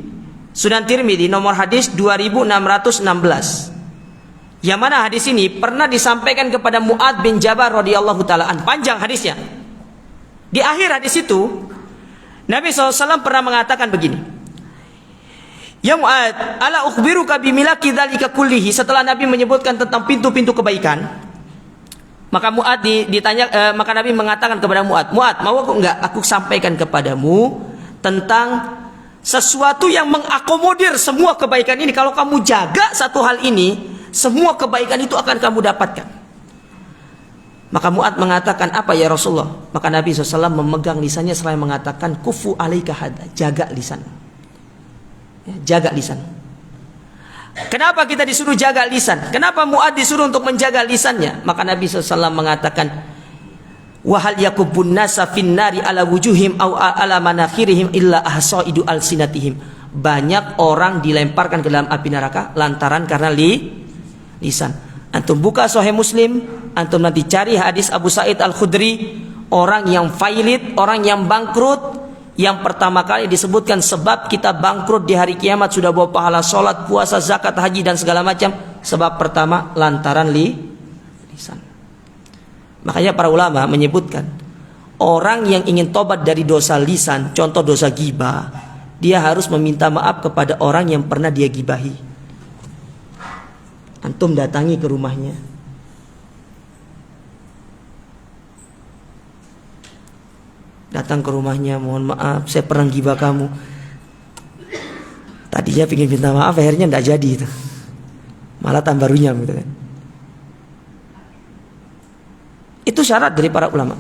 Sunan Tirmidzi nomor hadis 2616. Yang mana hadis ini pernah disampaikan kepada Mu'ad bin Jabal radhiyallahu taala an. Panjang hadisnya. Di akhir hadis itu Nabi SAW pernah mengatakan begini, ya Mu'ad, ala ukhbiruka bimilaki dzalika kullihi. Setelah Nabi menyebutkan tentang pintu-pintu kebaikan, maka Mu'ad maka Nabi mengatakan kepada Mu'ad, Mu'ad, mau aku sampaikan kepadamu tentang sesuatu yang mengakomodir semua kebaikan ini. Kalau kamu jaga satu hal ini, semua kebaikan itu akan kamu dapatkan. Maka Mu'ad mengatakan, apa ya Rasulullah? Maka Nabi SAW memegang lisannya seraya mengatakan, kufu alaika hadza, jaga lisan. Ya, jaga lisan. Kenapa kita disuruh jaga lisan? Kenapa Mu'ad disuruh untuk menjaga lisannya? Maka Nabi SAW mengatakan, wahal yakubun nasa finnari ala wujuhim au ala manakhirihim illa ahsaidu alsinatihim. Banyak orang dilemparkan ke dalam api neraka lantaran karena lisan. Antum buka Sahih Muslim, antum nanti cari hadis Abu Sa'id Al-Khudri, orang yang failit, orang yang bangkrut, yang pertama kali disebutkan sebab kita bangkrut di hari kiamat sudah bawa pahala sholat, puasa, zakat, haji dan segala macam. Sebab pertama lantaran lisan. Makanya para ulama menyebutkan, orang yang ingin tobat dari dosa lisan, contoh dosa ghibah, dia harus meminta maaf kepada orang yang pernah dia ghibahi. Antum datangi ke rumahnya, datang ke rumahnya, mohon maaf saya pernah ghibah kamu. Tadinya pengen minta maaf, akhirnya tidak jadi itu, malah tambah runyam gitu kan. Itu syarat dari para ulama.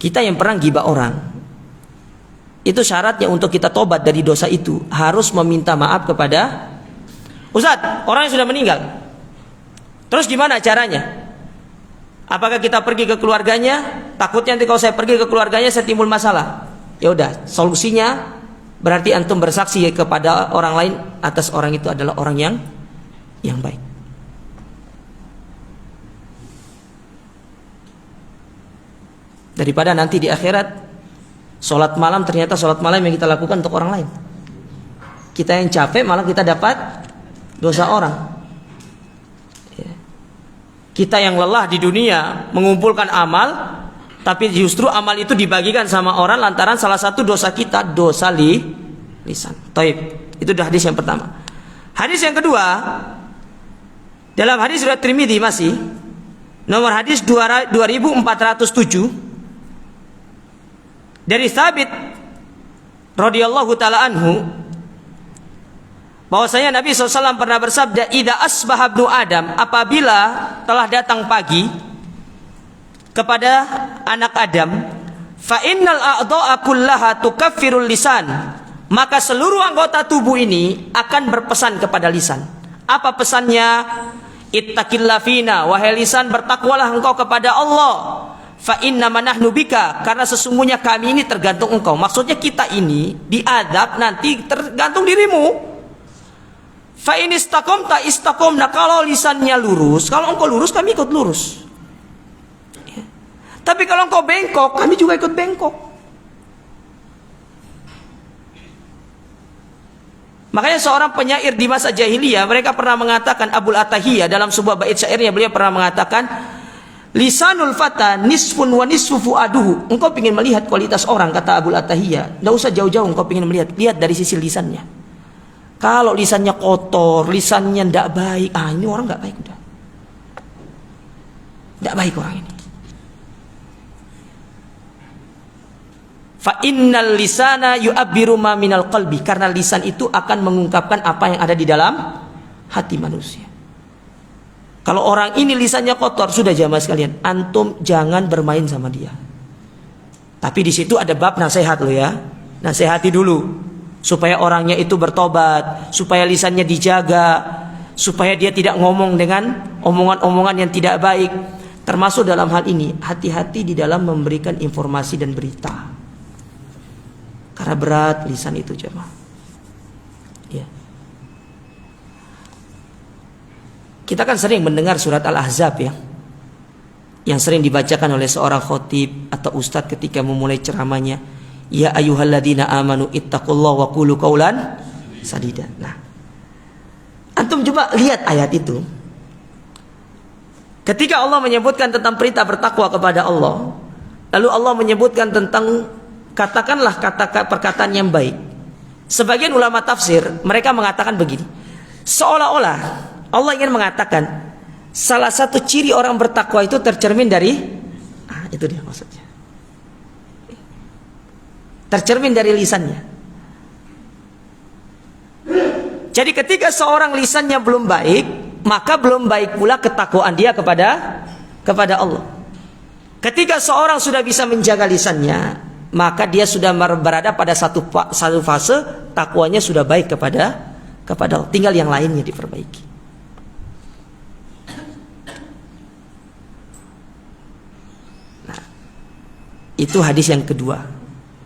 Kita yang pernah ghibah orang, itu syaratnya untuk kita tobat dari dosa itu harus meminta maaf kepada Ustaz, orang yang sudah meninggal. Terus gimana caranya? Apakah kita pergi ke keluarganya? Takutnya nanti kalau saya pergi ke keluarganya saya timbul masalah. Ya udah, solusinya berarti antum bersaksi kepada orang lain atas orang itu adalah orang yang baik. Daripada nanti di akhirat sholat malam ternyata sholat malam yang kita lakukan untuk orang lain. Kita yang capek malah kita dapat dosa orang. Kita yang lelah di dunia mengumpulkan amal, tapi justru amal itu dibagikan sama orang lantaran salah satu dosa kita, dosa lisan. Taib. Itu dah hadis yang pertama. Hadis yang kedua, dalam hadis riwayat Tirmidzi masih nomor hadis 2407 dari Tsabit radhiyallahu taala anhu, bahwasanya Nabi SAW pernah bersabda, idza asbaha ibnu Adam, apabila telah datang pagi kepada anak Adam, fa innal a'dha'a kullaha tukaffirul lisan, maka seluruh anggota tubuh ini akan berpesan kepada lisan. Apa pesannya? Ittaqillah fina, wahai lisan bertakwalah engkau kepada Allah. Fa inna manahnu bika, karena sesungguhnya kami ini tergantung engkau. Maksudnya kita ini diadab nanti tergantung dirimu. Fa in istaqamta istaqamna, kalau lisannya lurus, kalau engkau lurus kami ikut lurus. Ya. Tapi kalau engkau bengkok, kami juga ikut bengkok. Makanya seorang penyair di masa jahiliyah, mereka pernah mengatakan, Abul Atahiyah dalam sebuah bait syairnya beliau pernah mengatakan, lisanul fata nisfun wa nisfu fuaduhu. Engkau ingin melihat kualitas orang, kata Abul Atahiyah, tidak usah jauh-jauh engkau ingin melihat, lihat dari sisi lisannya. Kalau lisannya kotor, lisannya tidak baik, ini orang tidak baik, udah tidak baik orang ini. Fa innal lisana yu'abbiru ma minal qalbi, karena lisan itu akan mengungkapkan apa yang ada di dalam hati manusia. Kalau orang ini lisannya kotor, sudah jamaah sekalian, antum jangan bermain sama dia. Tapi di situ ada bab nasihat lo ya. Nasihati dulu supaya orangnya itu bertobat, supaya lisannya dijaga, supaya dia tidak ngomong dengan omongan-omongan yang tidak baik. Termasuk dalam hal ini, hati-hati di dalam memberikan informasi dan berita. Karena berat lisan itu jemaah. Ya. Kita kan sering mendengar surat Al-Ahzab ya, yang sering dibacakan oleh seorang khotib atau ustadz ketika memulai ceramahnya. Ya ayyuhalladzina amanu ittaqullaha wa qulu qaulan sadida. Nah, antum coba lihat ayat itu. Ketika Allah menyebutkan tentang perintah bertakwa kepada Allah, lalu Allah menyebutkan tentang katakanlah kata perkataan yang baik. Sebagian ulama tafsir mereka mengatakan begini, seolah-olah Allah ingin mengatakan salah satu ciri orang bertakwa itu tercermin dari itu dia maksudnya, tercermin dari lisannya. Jadi ketika seorang lisannya belum baik, maka belum baik pula ketakwaan dia kepada Allah. Ketika seorang sudah bisa menjaga lisannya, maka dia sudah berada pada satu fase takwanya sudah baik kepada Allah. Tinggal yang lainnya diperbaiki. Nah, itu hadis yang kedua.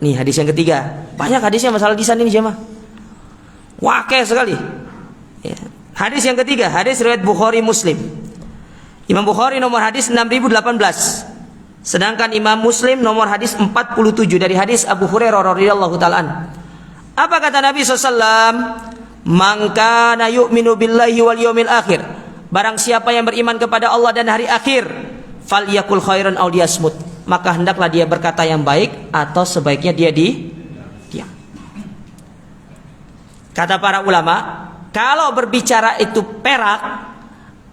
Nih hadis yang ketiga. Banyak hadisnya masalah lisan ini jemaah. Wakil sekali. Ya. Hadis yang ketiga, hadis riwayat Bukhari Muslim. Imam Bukhari nomor hadis 6018. Sedangkan Imam Muslim nomor hadis 47 dari hadis Abu Hurairah radhiyallahu ta'ala. Apa kata Nabi SAW? Man kana yu'minu billahi wal yawmil akhir, barang siapa yang beriman kepada Allah dan hari akhir, falyakul khairan aw liyasmut, maka hendaklah dia berkata yang baik atau sebaiknya dia diam. Kata para ulama, kalau berbicara itu perak,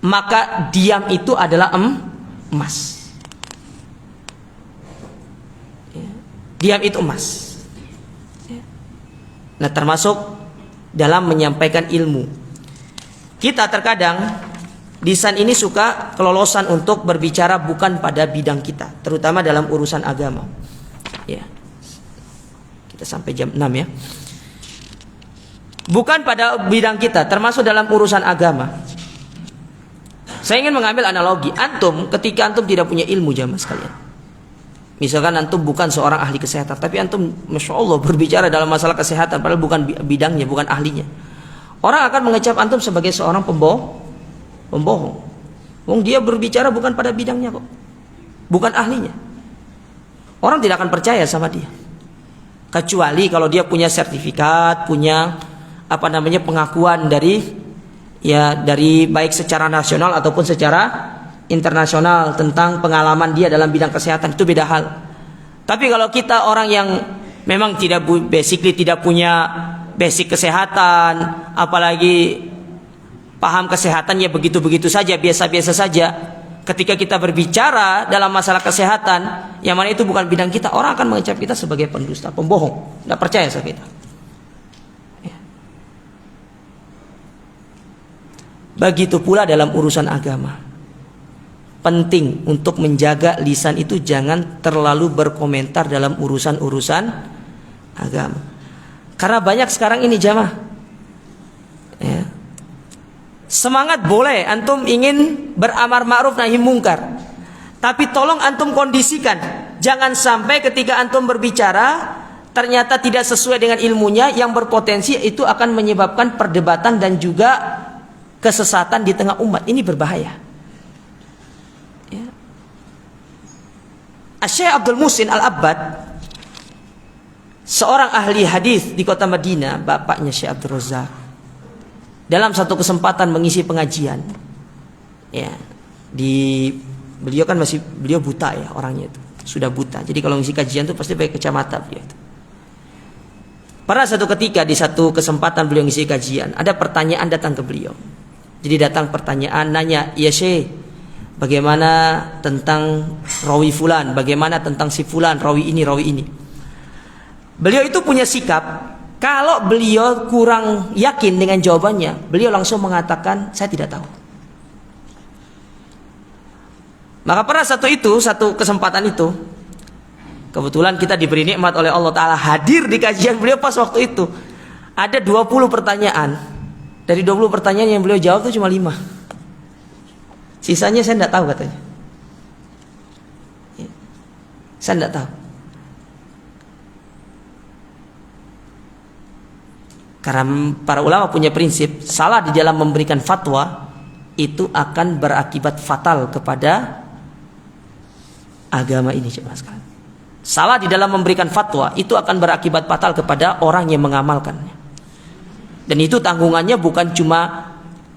maka diam itu adalah emas. Diam itu emas. Nah, termasuk dalam menyampaikan ilmu. Kita terkadang lisan ini suka kelolosan untuk berbicara bukan pada bidang kita, terutama dalam urusan agama. Ya. Kita sampai jam 6 ya. Bukan pada bidang kita, termasuk dalam urusan agama. Saya ingin mengambil analogi. Antum ketika antum tidak punya ilmu jamaah sekalian. Misalkan antum bukan seorang ahli kesehatan, tapi antum masya Allah berbicara dalam masalah kesehatan, padahal bukan bidangnya, bukan ahlinya. Orang akan mengecap antum sebagai seorang pembohong. Wong dia berbicara bukan pada bidangnya kok, bukan ahlinya. Orang tidak akan percaya sama dia, kecuali kalau dia punya sertifikat, punya pengakuan dari baik secara nasional ataupun secara internasional tentang pengalaman dia dalam bidang kesehatan, itu beda hal. Tapi kalau kita orang yang memang tidak punya basic kesehatan, apalagi paham kesehatannya begitu-begitu saja, biasa-biasa saja, ketika kita berbicara dalam masalah kesehatan yang mana itu bukan bidang kita, orang akan mengecap kita sebagai pendusta, pembohong, tidak percaya sama kita. Begitu pula dalam urusan agama. Penting untuk menjaga lisan itu, jangan terlalu berkomentar dalam urusan-urusan agama. Karena banyak sekarang ini jamaah, ya, Semangat boleh, antum ingin beramar ma'ruf nahi mungkar. Tapi tolong antum kondisikan. Jangan sampai ketika antum berbicara ternyata tidak sesuai dengan ilmunya, yang berpotensi itu akan menyebabkan perdebatan dan juga kesesatan di tengah umat. Ini berbahaya. Ya. Syekh Abdul Muhsin Al-Abbad, seorang ahli hadis di kota Madinah, bapaknya Syekh Abdul Razak, dalam satu kesempatan mengisi pengajian, ya, beliau buta ya orangnya itu, sudah buta. Jadi kalau ngisi kajian itu pasti pakai kacamata beliau itu. Pada satu ketika di satu kesempatan beliau ngisi kajian, ada pertanyaan datang ke beliau. Jadi datang pertanyaan nanya, ya Syekh, bagaimana tentang rawi fulan, bagaimana tentang si fulan, rawi ini, rawi ini. Beliau itu punya sikap, kalau beliau kurang yakin dengan jawabannya, beliau langsung mengatakan, saya tidak tahu. Maka pada satu kesempatan itu, kebetulan kita diberi nikmat oleh Allah Ta'ala hadir di kajian beliau pas waktu itu. Ada 20 pertanyaan. Dari 20 pertanyaan yang beliau jawab itu cuma 5. Sisanya saya tidak tahu katanya. Saya tidak tahu. Karena para ulama punya prinsip, salah di dalam memberikan fatwa itu akan berakibat fatal kepada agama ini, jemaah sekalian. Salah di dalam memberikan fatwa itu akan berakibat fatal kepada orang yang mengamalkannya. Dan itu tanggungannya bukan cuma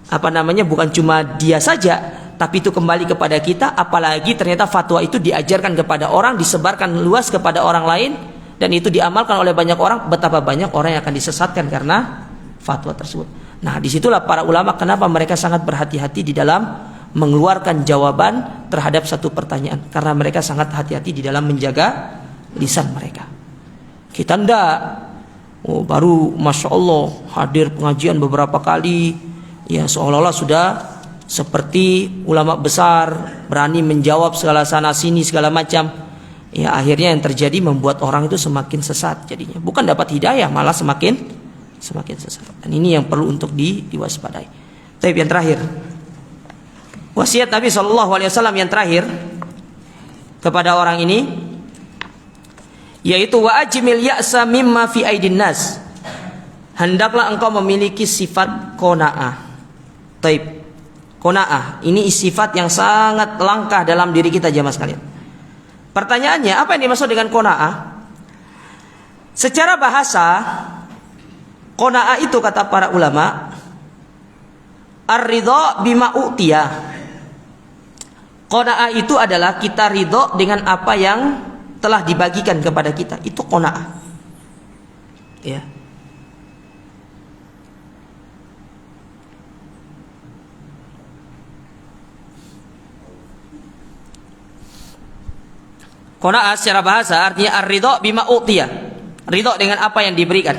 bukan cuma dia saja, tapi itu kembali kepada kita. Apalagi ternyata fatwa itu diajarkan kepada orang, disebarkan luas kepada orang lain, dan itu diamalkan oleh banyak orang. Betapa banyak orang yang akan disesatkan karena fatwa tersebut. Nah, disitulah para ulama kenapa mereka sangat berhati-hati di dalam mengeluarkan jawaban terhadap satu pertanyaan, karena mereka sangat hati-hati di dalam menjaga lisan mereka. Kita ndak, baru masya Allah hadir pengajian beberapa kali, ya seolah-olah sudah seperti ulama besar, berani menjawab segala sana sini segala macam. Ya akhirnya yang terjadi membuat orang itu semakin sesat jadinya, bukan dapat hidayah, malah semakin sesat. Dan ini yang perlu untuk diwaspadai. Tapi yang terakhir, wasiat Nabi SAW yang terakhir kepada orang ini, yaitu wa ajmil ya'sa mimma fi aidin nas. Hendaklah engkau memiliki sifat qanaah. Taib. Qanaah ini sifat yang sangat langka dalam diri kita, jemaah sekalian. Pertanyaannya, apa yang dimaksud dengan qanaah? Secara bahasa, qanaah itu kata para ulama, ar-ridha bima u'tiya. Qanaah itu adalah kita ridho dengan apa yang telah dibagikan kepada kita. Itu qanaah. Ya. Qanaah secara bahasa artinya ar-ridha bima u'tiya. Ridho dengan apa yang diberikan.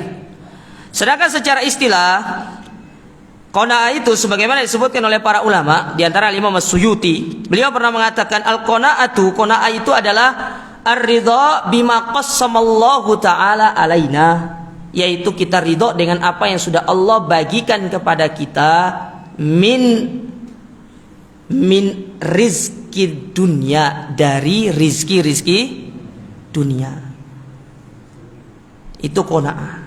Sedangkan secara istilah, qanaah itu sebagaimana disebutkan oleh para ulama, di antara Imam As-Suyuti, beliau pernah mengatakan al-qanaatu, qanaah itu adalah ar-ridha bima qassamallahu ta'ala alaina, yaitu kita ridho dengan apa yang sudah Allah bagikan kepada kita min rizki dunia, dari rizki dunia. Itu qanaah.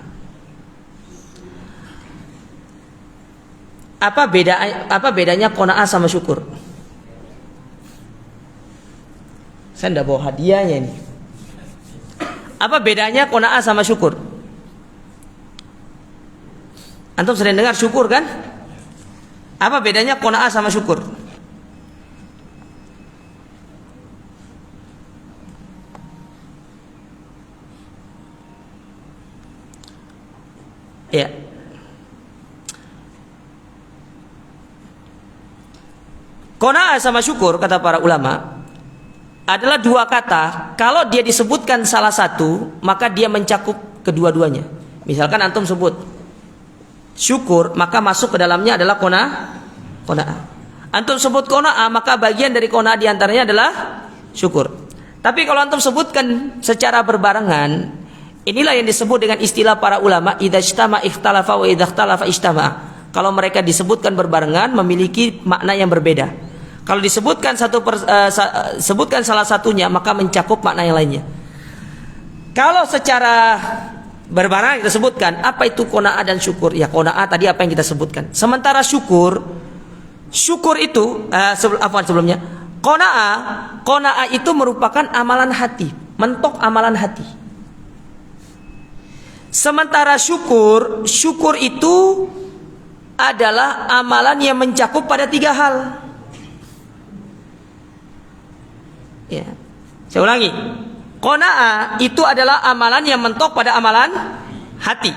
Apa bedanya qanaah sama syukur? Saya tidak bawa hadiahnya ini. Apa bedanya qanaah sama syukur? Antum sering dengar syukur kan? Apa bedanya qanaah sama syukur? Ya. Qanaah sama syukur kata para ulama adalah dua kata. Kalau dia disebutkan salah satu, maka dia mencakup kedua-duanya. Misalkan antum sebut syukur, maka masuk ke dalamnya adalah qanaah. Antum sebut qanaah, maka bagian dari qanaah diantaranya adalah syukur. Tapi kalau antum sebutkan secara berbarengan, inilah yang disebut dengan istilah para ulama, idza ijtama ikhtalafa wa idza ikhtalafa ijtama. Kalau mereka disebutkan berbarengan memiliki makna yang berbeda. Kalau disebutkan sebutkan salah satunya maka mencakup makna yang lainnya. Kalau secara berbarengan kita sebutkan apa itu qanaah dan syukur? Ya qanaah tadi apa yang kita sebutkan. Sementara syukur itu sebelumnya qanaah itu merupakan amalan hati, mentok amalan hati. Sementara syukur itu adalah amalan yang mencakup pada 3 hal. Ya. Saya ulangi. Qanaah itu adalah amalan yang mentok pada amalan hati.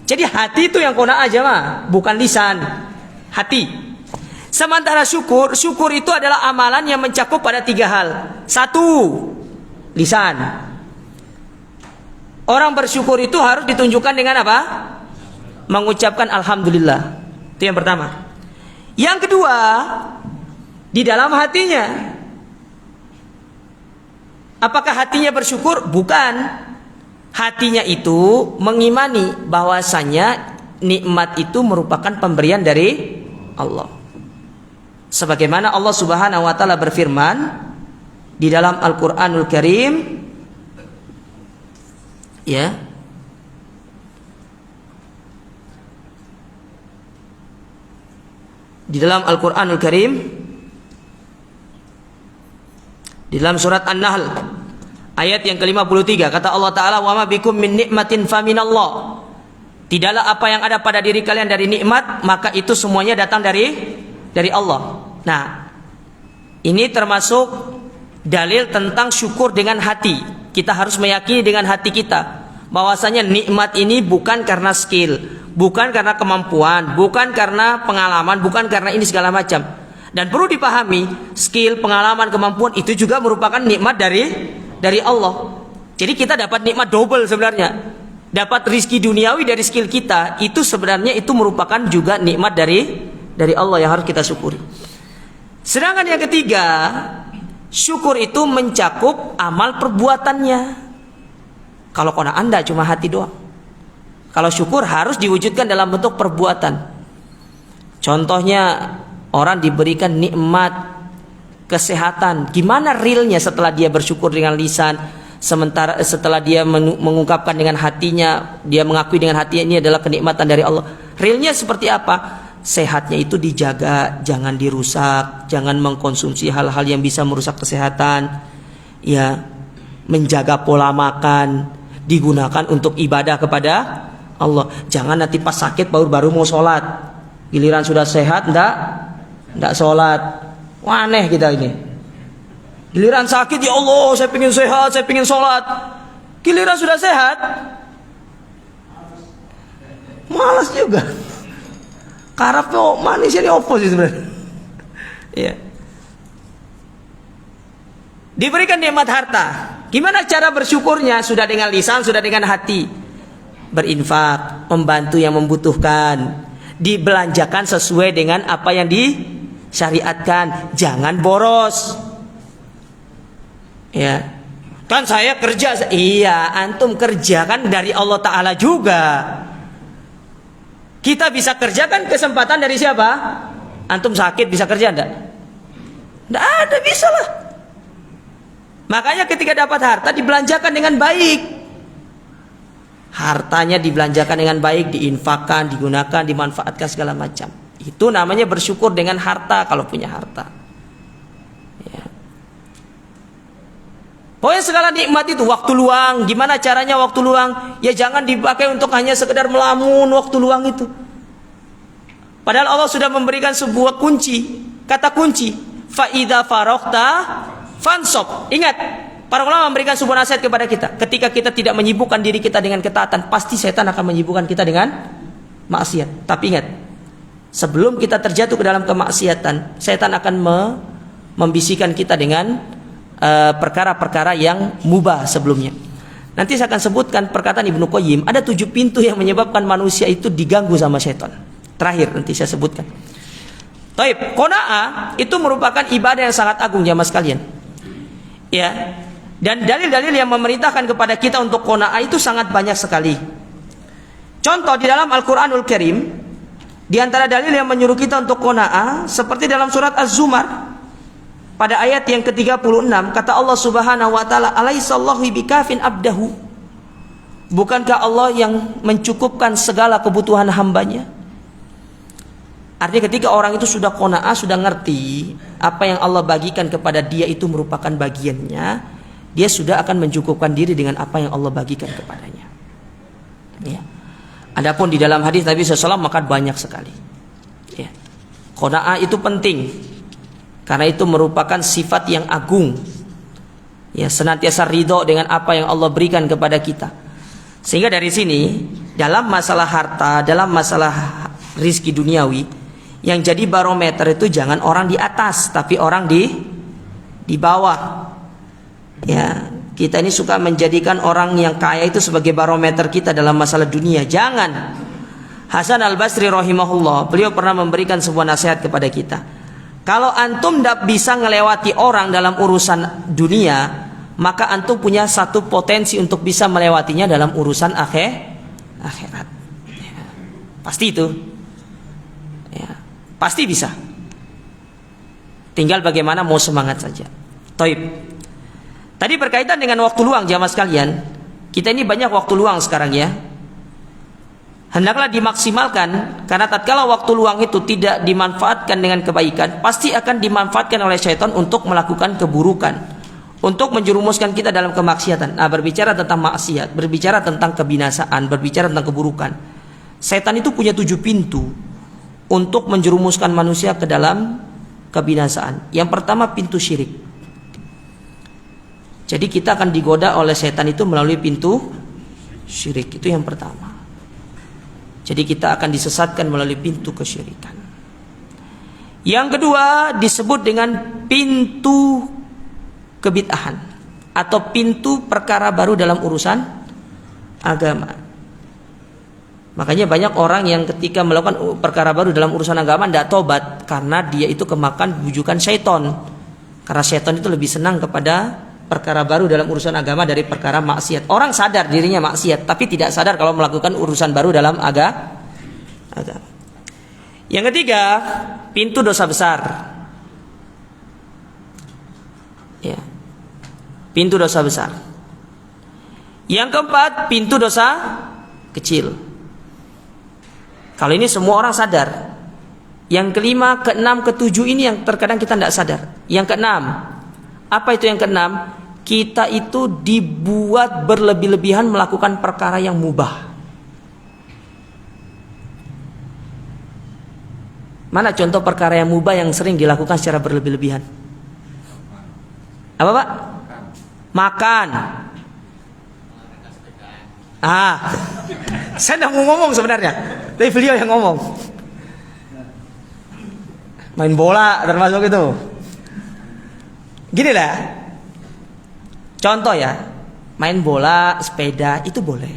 Jadi hati itu yang qanaah jemaah, bukan lisan. Hati. Sementara syukur itu adalah amalan yang mencakup pada 3 hal. 1, lisan. Orang bersyukur itu harus ditunjukkan dengan apa? Mengucapkan alhamdulillah. Itu yang pertama. Yang kedua, di dalam hatinya. Apakah hatinya bersyukur? Bukan. Hatinya itu mengimani bahwasanya nikmat itu merupakan pemberian dari Allah. Sebagaimana Allah Subhanahu wa taala berfirman di dalam Al-Qur'anul Karim, ya. Di dalam Al-Qur'anul Karim, di dalam surat An-Nahl ayat yang ke-53 kata Allah Ta'ala, wa ma bikum min nikmatin faminallah. Tidaklah apa yang ada pada diri kalian dari nikmat, maka itu semuanya datang dari Allah. Nah, ini termasuk dalil tentang syukur dengan hati. Kita harus meyakini dengan hati kita bahwasanya nikmat ini bukan karena skill, bukan karena kemampuan, bukan karena pengalaman, bukan karena ini segala macam. Dan perlu dipahami, skill, pengalaman, kemampuan itu juga merupakan nikmat dari Allah. Jadi kita dapat nikmat double sebenarnya. Dapat rizki duniawi dari skill kita, itu sebenarnya itu merupakan juga nikmat dari Allah yang harus kita syukuri. Sedangkan yang ketiga, syukur itu mencakup amal perbuatannya. Kalau qanaah Anda cuma hati doang. Kalau syukur harus diwujudkan dalam bentuk perbuatan. Contohnya, orang diberikan nikmat kesehatan. Gimana realnya setelah dia bersyukur dengan lisan, sementara setelah dia mengungkapkan dengan hatinya, dia mengakui dengan hatinya ini adalah kenikmatan dari Allah. Realnya seperti apa? Sehatnya itu dijaga, jangan dirusak, jangan mengkonsumsi hal-hal yang bisa merusak kesehatan. Ya, menjaga pola makan, digunakan untuk ibadah kepada Allah. Jangan nanti pas sakit baru mau sholat, giliran sudah sehat ndak sholat. Wah, aneh kita ini. Giliran sakit, ya Allah saya pengen sehat, saya pengen sholat. Giliran sudah sehat, malas juga. Karapnya manis ini opo sih sebenarnya. Iya. Diberikan nikmat harta. Gimana cara bersyukurnya? Sudah dengan lisan, sudah dengan hati. Berinfak, membantu yang membutuhkan, dibelanjakan sesuai dengan apa yang disyariatkan, jangan boros. Ya. Kan saya kerja, iya, antum kerja kan dari Allah Ta'ala juga. Kita bisa kerjakan kesempatan dari siapa? Antum sakit bisa kerja enggak? Enggak ada, bisa lah. Makanya ketika dapat harta dibelanjakan dengan baik. Hartanya dibelanjakan dengan baik, diinfakkan, digunakan, dimanfaatkan segala macam. Itu namanya bersyukur dengan harta kalau punya harta. Ya. Pokoknya segala nikmat itu, waktu luang, gimana caranya waktu luang? Ya jangan dipakai untuk hanya sekedar melamun waktu luang itu. Padahal Allah sudah memberikan sebuah kunci, kata kunci, fa idza faraghta fansab. Ingat, para ulama memberikan sebuah nasihat kepada kita. Ketika kita tidak menyibukkan diri kita dengan ketaatan, pasti setan akan menyibukkan kita dengan maksiat. Tapi ingat, sebelum kita terjatuh ke dalam kemaksiatan, setan akan membisikkan kita dengan perkara-perkara yang mubah sebelumnya. Nanti saya akan sebutkan perkataan Ibnu Qayyim, ada 7 pintu yang menyebabkan manusia itu diganggu sama setan. Terakhir nanti saya sebutkan. Taib, qanaah itu merupakan ibadah yang sangat agung jamaah sekalian. Ya. Dan dalil-dalil yang memerintahkan kepada kita untuk qanaah itu sangat banyak sekali. Contoh di dalam Al-Qur'anul Karim, Di antara dalil yang menyuruh kita untuk qanaah seperti dalam surat Az-Zumar pada ayat yang ke-36, kata Allah Subhanahu wa taala, "Alaisallahu bikafin abdahu?" Bukankah Allah yang mencukupkan segala kebutuhan hambanya? Artinya ketika orang itu sudah qanaah, sudah ngerti apa yang Allah bagikan kepada dia itu merupakan bagiannya, dia sudah akan mencukupkan diri dengan apa yang Allah bagikan kepadanya. Ya. Adapun di dalam hadis Nabi SAW makan banyak sekali. Ya. Qanaah itu penting karena itu merupakan sifat yang agung. Ya, senantiasa ridho dengan apa yang Allah berikan kepada kita. Sehingga dari sini dalam masalah harta, dalam masalah rizki duniawi, yang jadi barometer itu jangan orang di atas, tapi orang di bawah. Ya, kita ini suka menjadikan orang yang kaya itu sebagai barometer kita dalam masalah dunia. Jangan. Hasan Al-Basri rahimahullah, beliau pernah memberikan sebuah nasihat kepada kita. Kalau antum tidak bisa melewati orang dalam urusan dunia, maka antum punya satu potensi untuk bisa melewatinya dalam urusan akhirat. Ya, pasti itu. Ya, pasti bisa. Tinggal bagaimana mau semangat saja. Taib. Tadi berkaitan dengan waktu luang jamaah sekalian. Kita ini banyak waktu luang sekarang ya. Hendaklah dimaksimalkan, karena tatkala waktu luang itu tidak dimanfaatkan dengan kebaikan, pasti akan dimanfaatkan oleh syaitan untuk melakukan keburukan, untuk menjerumuskan kita dalam kemaksiatan. Nah, berbicara tentang maksiat, berbicara tentang kebinasaan, berbicara tentang keburukan, setan itu punya 7 pintu untuk menjerumuskan manusia ke dalam kebinasaan. Yang pertama, pintu syirik. Jadi kita akan digoda oleh setan itu melalui pintu syirik. Itu yang pertama. Jadi kita akan disesatkan melalui pintu kesyirikan. Yang kedua disebut dengan pintu kebid'ahan atau pintu perkara baru dalam urusan agama. Makanya banyak orang yang ketika melakukan perkara baru dalam urusan agama tidak tobat karena dia itu kemakan bujukan syaitan. Karena syaitan itu lebih senang kepada perkara baru dalam urusan agama dari perkara maksiat. Orang sadar dirinya maksiat, tapi tidak sadar kalau melakukan urusan baru dalam agama. Yang ketiga, pintu dosa besar. Ya, pintu dosa besar. Yang keempat, pintu dosa kecil. Kalau ini semua orang sadar. Yang kelima, keenam, ketujuh ini yang terkadang kita tidak sadar. Yang keenam, apa itu yang keenam? Kita itu dibuat berlebih-lebihan melakukan perkara yang mubah. Mana contoh perkara yang mubah yang sering dilakukan secara berlebih-lebihan? Apa Pak? Makan. Saya tidak mau ngomong sebenarnya, tapi beliau yang ngomong. Main bola termasuk itu. Gini lah, contoh ya, main bola, sepeda itu boleh.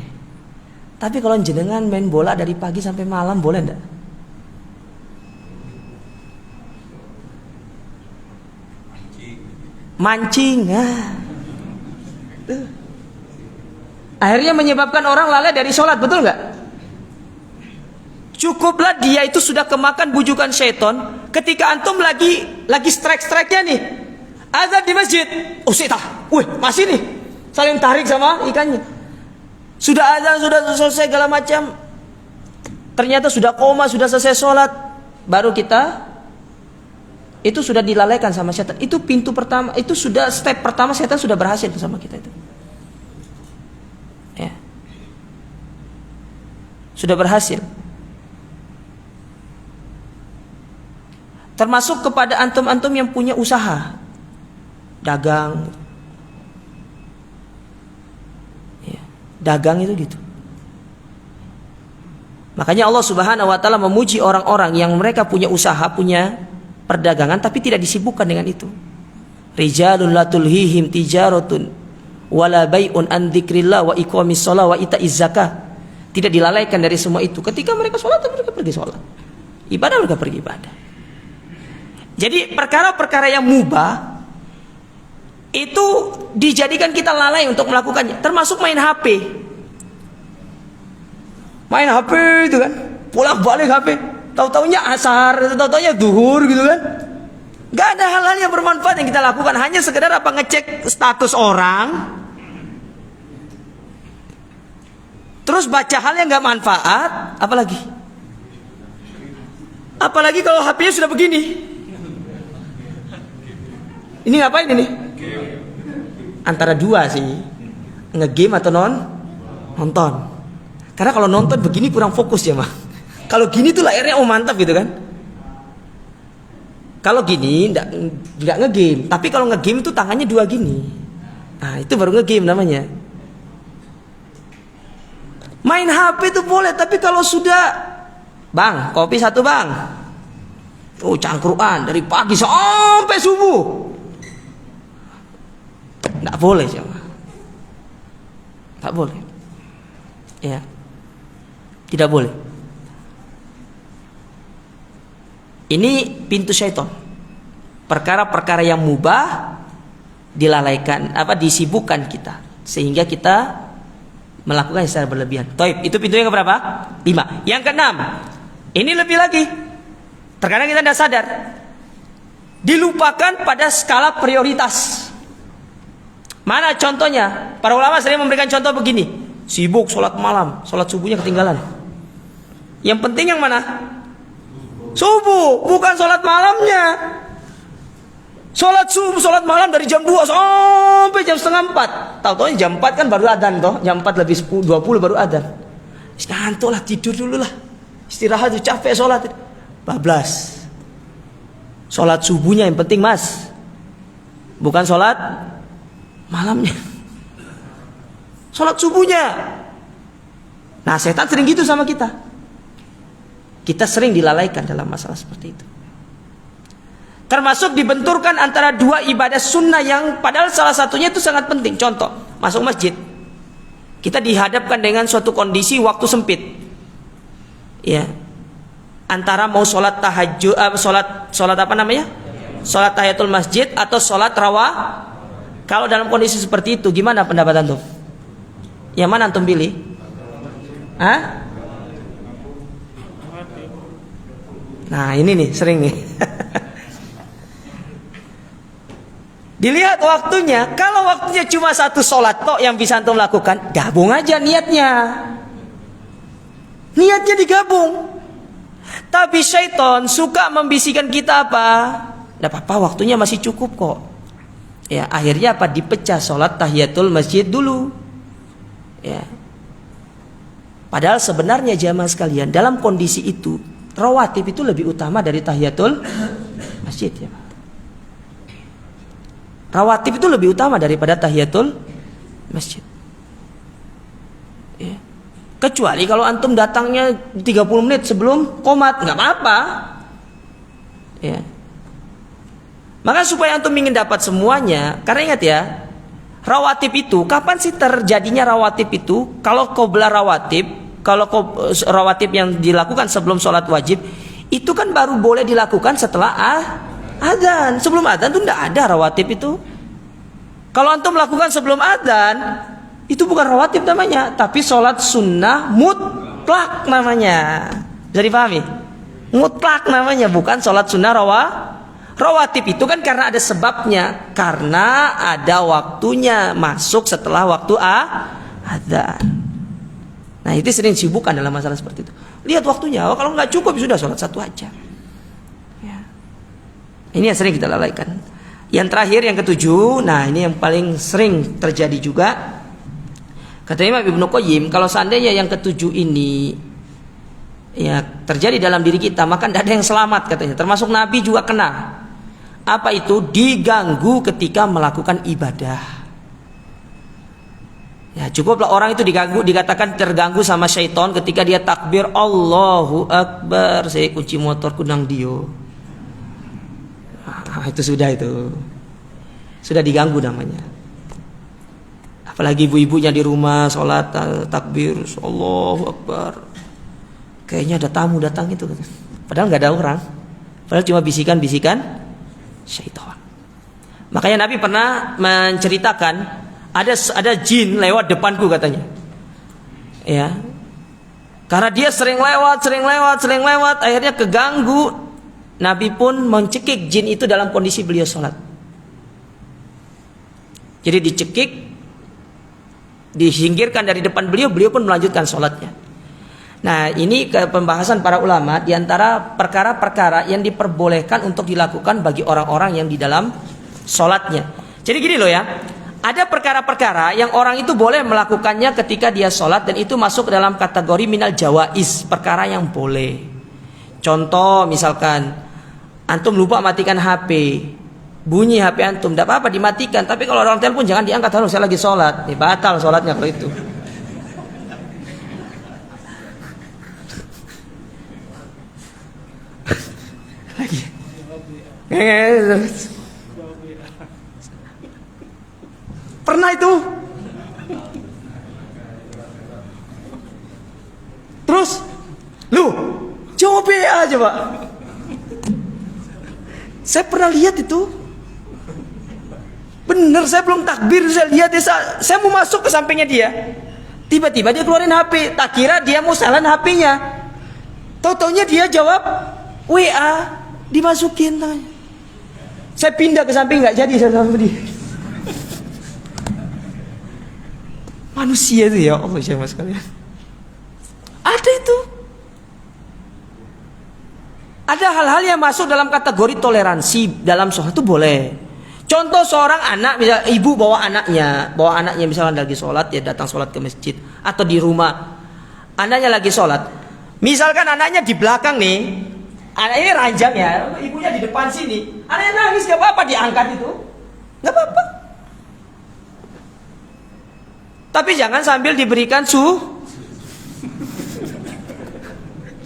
Tapi kalau jenengan main bola dari pagi sampai malam boleh enggak? Mancing. Akhirnya menyebabkan orang lalai dari sholat, betul nggak? Cukuplah dia itu sudah kemakan bujukan syaitan. Ketika antum lagi strike-strike-nya nih, azan di masjid, masih nih, saling tarik sama ikannya. Sudah azan, sudah selesai segala macam, ternyata sudah koma, sudah selesai sholat, baru kita itu sudah dilalaikan sama setan. Itu pintu pertama, itu sudah step pertama, setan sudah berhasil bersama kita itu. Ya. Sudah berhasil. Termasuk kepada antum-antum yang punya usaha dagang. Ya. Dagang itu gitu. Makanya Allah Subhanahu wa taala memuji orang-orang yang mereka punya usaha, punya perdagangan tapi tidak disibukkan dengan itu. Rijalun la tulhihim tijaratun wala bai'un an dzikrillah wa iqamis shalah wa ita'iz zakah. Tidak dilalaikan dari semua itu. Ketika mereka sholat, mereka pergi sholat. Ibadah, mereka pergi ibadah. Jadi perkara-perkara yang mubah itu dijadikan kita lalai untuk melakukannya. Termasuk main HP. Main HP itu kan, pulang balik HP. tahu-taunya asar, tahu-taunya duhur gitu kan. Gak ada hal-hal yang bermanfaat yang kita lakukan, hanya sekedar apa, ngecek status orang, terus baca hal yang gak manfaat. Apalagi kalau HP-nya sudah begini. Ini ngapain ini? Antara dua sih, nge-game atau nonton. Karena kalau nonton begini kurang fokus ya mah. Kalau gini tuh layarnya mantap gitu kan. Kalau gini nggak nge-game, tapi kalau nge-game tuh tangannya dua gini. Nah itu baru nge-game namanya. Main HP itu boleh, tapi kalau sudah, bang, kopi satu bang. Oh cangkruan dari pagi sampai subuh. Nggak boleh coba. Nggak boleh. Ya, tidak boleh. Ini pintu syaitan. Perkara-perkara yang mubah dilalaikan, disibukkan kita, sehingga kita melakukan secara berlebihan. Taib, itu pintu yang keberapa? 5. Yang ke-6. Ini lebih lagi. Terkadang kita tidak sadar. Dilupakan pada skala prioritas. Mana contohnya? Para ulama sering memberikan contoh begini. Sibuk sholat malam, sholat subuhnya ketinggalan. Yang penting yang mana? Subuh, bukan sholat malamnya. Sholat subuh, sholat malam dari jam 2 sampai jam setengah 4. Tahu-tahu jam 4 kan baru adzan toh. Jam 4 lebih 20 baru adzan. Ngantuk lah, tidur dulu lah. Istirahat tuh, capek sholat. Bablas. Sholat subuhnya yang penting mas. Bukan sholat malamnya. Sholat subuhnya. Nah setan sering gitu sama kita. Kita sering dilalaikan dalam masalah seperti itu. Termasuk dibenturkan antara dua ibadah sunnah yang padahal salah satunya itu sangat penting. Contoh, masuk masjid. Kita dihadapkan dengan suatu kondisi waktu sempit. Ya. Antara mau sholat tahajud, sholat apa namanya? Sholat tahiyatul masjid atau sholat rawah. Kalau dalam kondisi seperti itu, gimana pendapat antum? Yang mana antum pilih? Hah? Nah ini nih sering nih. Dilihat waktunya. Kalau waktunya cuma satu sholat tok yang bisa antum lakukan, gabung aja niatnya. Niatnya digabung. Tapi syaitan suka membisikkan kita apa? Tidak apa-apa, waktunya masih cukup kok. Ya, akhirnya apa? Dipecah sholat tahiyatul masjid dulu. Ya. Padahal sebenarnya jamaah sekalian, dalam kondisi itu rawatib itu lebih utama dari tahiyatul masjid ya. Rawatib itu lebih utama daripada tahiyatul masjid. Ya. Kecuali kalau antum datangnya 30 menit sebelum qomat, nggak apa-apa. Ya. Maka supaya antum ingin dapat semuanya, karena ingat ya, rawatib itu kapan sih terjadinya rawatib itu? Kalau qobla rawatib, kalau rawatib yang dilakukan sebelum sholat wajib, itu kan baru boleh dilakukan setelah adzan. Sebelum adzan itu tidak ada rawatib itu. Kalau antum melakukan sebelum adzan, itu bukan rawatib namanya, tapi sholat sunnah mutlak namanya. Bisa dipahami? Mutlak namanya, bukan sholat sunnah rawatib itu kan karena ada sebabnya, karena ada waktunya masuk setelah waktu adzan. Nah itu sering sibukkan dalam masalah seperti itu. Lihat waktunya, kalau nggak cukup sudah sholat satu aja. Ya. Ini yang sering kita lalaikan. Yang terakhir yang ketujuh, nah ini yang paling sering terjadi juga. Kata Imam Ibnu Qayyim, kalau seandainya yang ketujuh ini ya terjadi dalam diri kita, maka tidak ada yang selamat katanya. Termasuk Nabi juga kena. Apa itu? Diganggu ketika melakukan ibadah. Ya cukuplah orang itu diganggu, dikatakan terganggu sama syaitan ketika dia takbir Allahu Akbar, saya kunci motorku nang dio. Itu sudah diganggu namanya. Apalagi ibu-ibunya di rumah sholat takbir Allahu Akbar, kayaknya ada tamu datang itu, padahal nggak ada orang, padahal cuma bisikan-bisikan syaitan. Makanya Nabi pernah menceritakan ada jin lewat depanku katanya. Ya, Karena dia sering lewat, akhirnya keganggu. Nabi pun mencekik jin itu dalam kondisi beliau sholat. Jadi dicekik, disingkirkan dari depan beliau, beliau pun melanjutkan sholatnya. Nah, ini ke pembahasan para ulama di antara perkara-perkara yang diperbolehkan untuk dilakukan bagi orang-orang yang di dalam sholatnya. Jadi gini loh ya, ada perkara-perkara yang orang itu boleh melakukannya ketika dia sholat, dan itu masuk ke dalam kategori minal jawaiz, perkara yang boleh. Contoh misalkan antum lupa matikan HP, bunyi HP antum, tidak apa-apa dimatikan, tapi kalau orang telepon jangan diangkat, harus saya lagi sholat, batal sholatnya kalau itu. Lagi. Pernah itu. Terus, lu jawab aja Pak. Saya pernah lihat itu. Bener, saya belum takbir, saya lihat dia, saya mau masuk ke sampingnya dia. Tiba-tiba dia keluarin HP, tak kira dia mau salin HP-nya. Tahu-taunya dia jawab WA, dimasukin tangannya. Saya pindah ke samping, nggak jadi saya sama dia. Manusia itu ya Allah ya mas kalian. Ada itu. Ada hal-hal yang masuk dalam kategori toleransi dalam sholat itu boleh. Contoh seorang anak, misal ibu bawa anaknya misalnya lagi sholat, dia datang sholat ke masjid atau di rumah, anaknya lagi sholat. Misalkan anaknya di belakang nih, anaknya ranjang ya, ibunya di depan sini, anaknya nangis gak apa-apa, diangkat itu, gak apa-apa. Tapi jangan sambil diberikan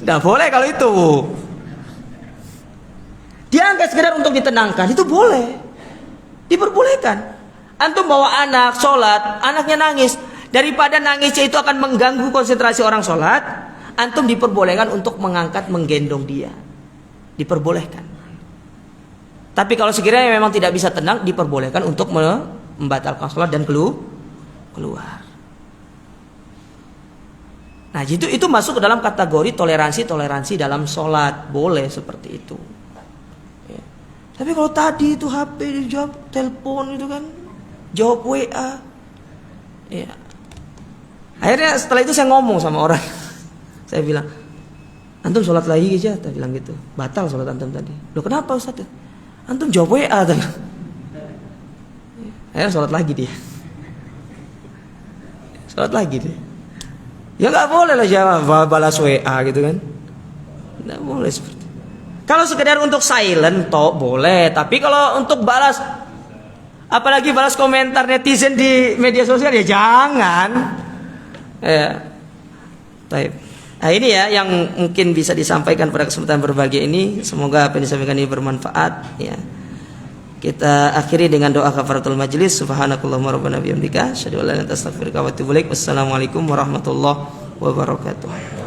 nggak boleh kalau itu. Diangkat sekedar untuk ditenangkan, itu boleh, diperbolehkan. Antum bawa anak sholat, anaknya nangis, daripada nangisnya itu akan mengganggu konsentrasi orang sholat, antum diperbolehkan untuk mengangkat, menggendong dia, diperbolehkan. Tapi kalau sekiranya memang tidak bisa tenang, diperbolehkan untuk membatalkan sholat dan keluar. Nah itu masuk ke dalam kategori toleransi dalam sholat, boleh seperti itu. Ya. Tapi kalau tadi itu HP dijawab, telepon itu kan, jawab WA. Ya. Akhirnya setelah itu saya ngomong sama orang, saya bilang, antum sholat lagi aja, saya bilang gitu, batal sholat antum tadi. Loh kenapa Ustaz? Antum jawab WA tadi. Akhirnya sholat lagi dia. Sholat lagi deh. Ya nggak boleh lah jawab balas WA gitu kan. Nggak boleh seperti itu. Kalau sekedar untuk silent toh boleh. Tapi kalau untuk balas, apalagi balas komentar netizen di media sosial, ya jangan. Ya. Baik. Nah ini ya yang mungkin bisa disampaikan pada kesempatan berbahagia ini. Semoga apa yang disampaikan ini bermanfaat. Ya. Kita akhiri dengan doa kafaratul majlis. Subhanakallahumma rabbana bihamdika asyhadu an la ilaha illa anta astaghfiruka wa atubu ilaik. Wassalamualaikum warahmatullahi wabarakatuh.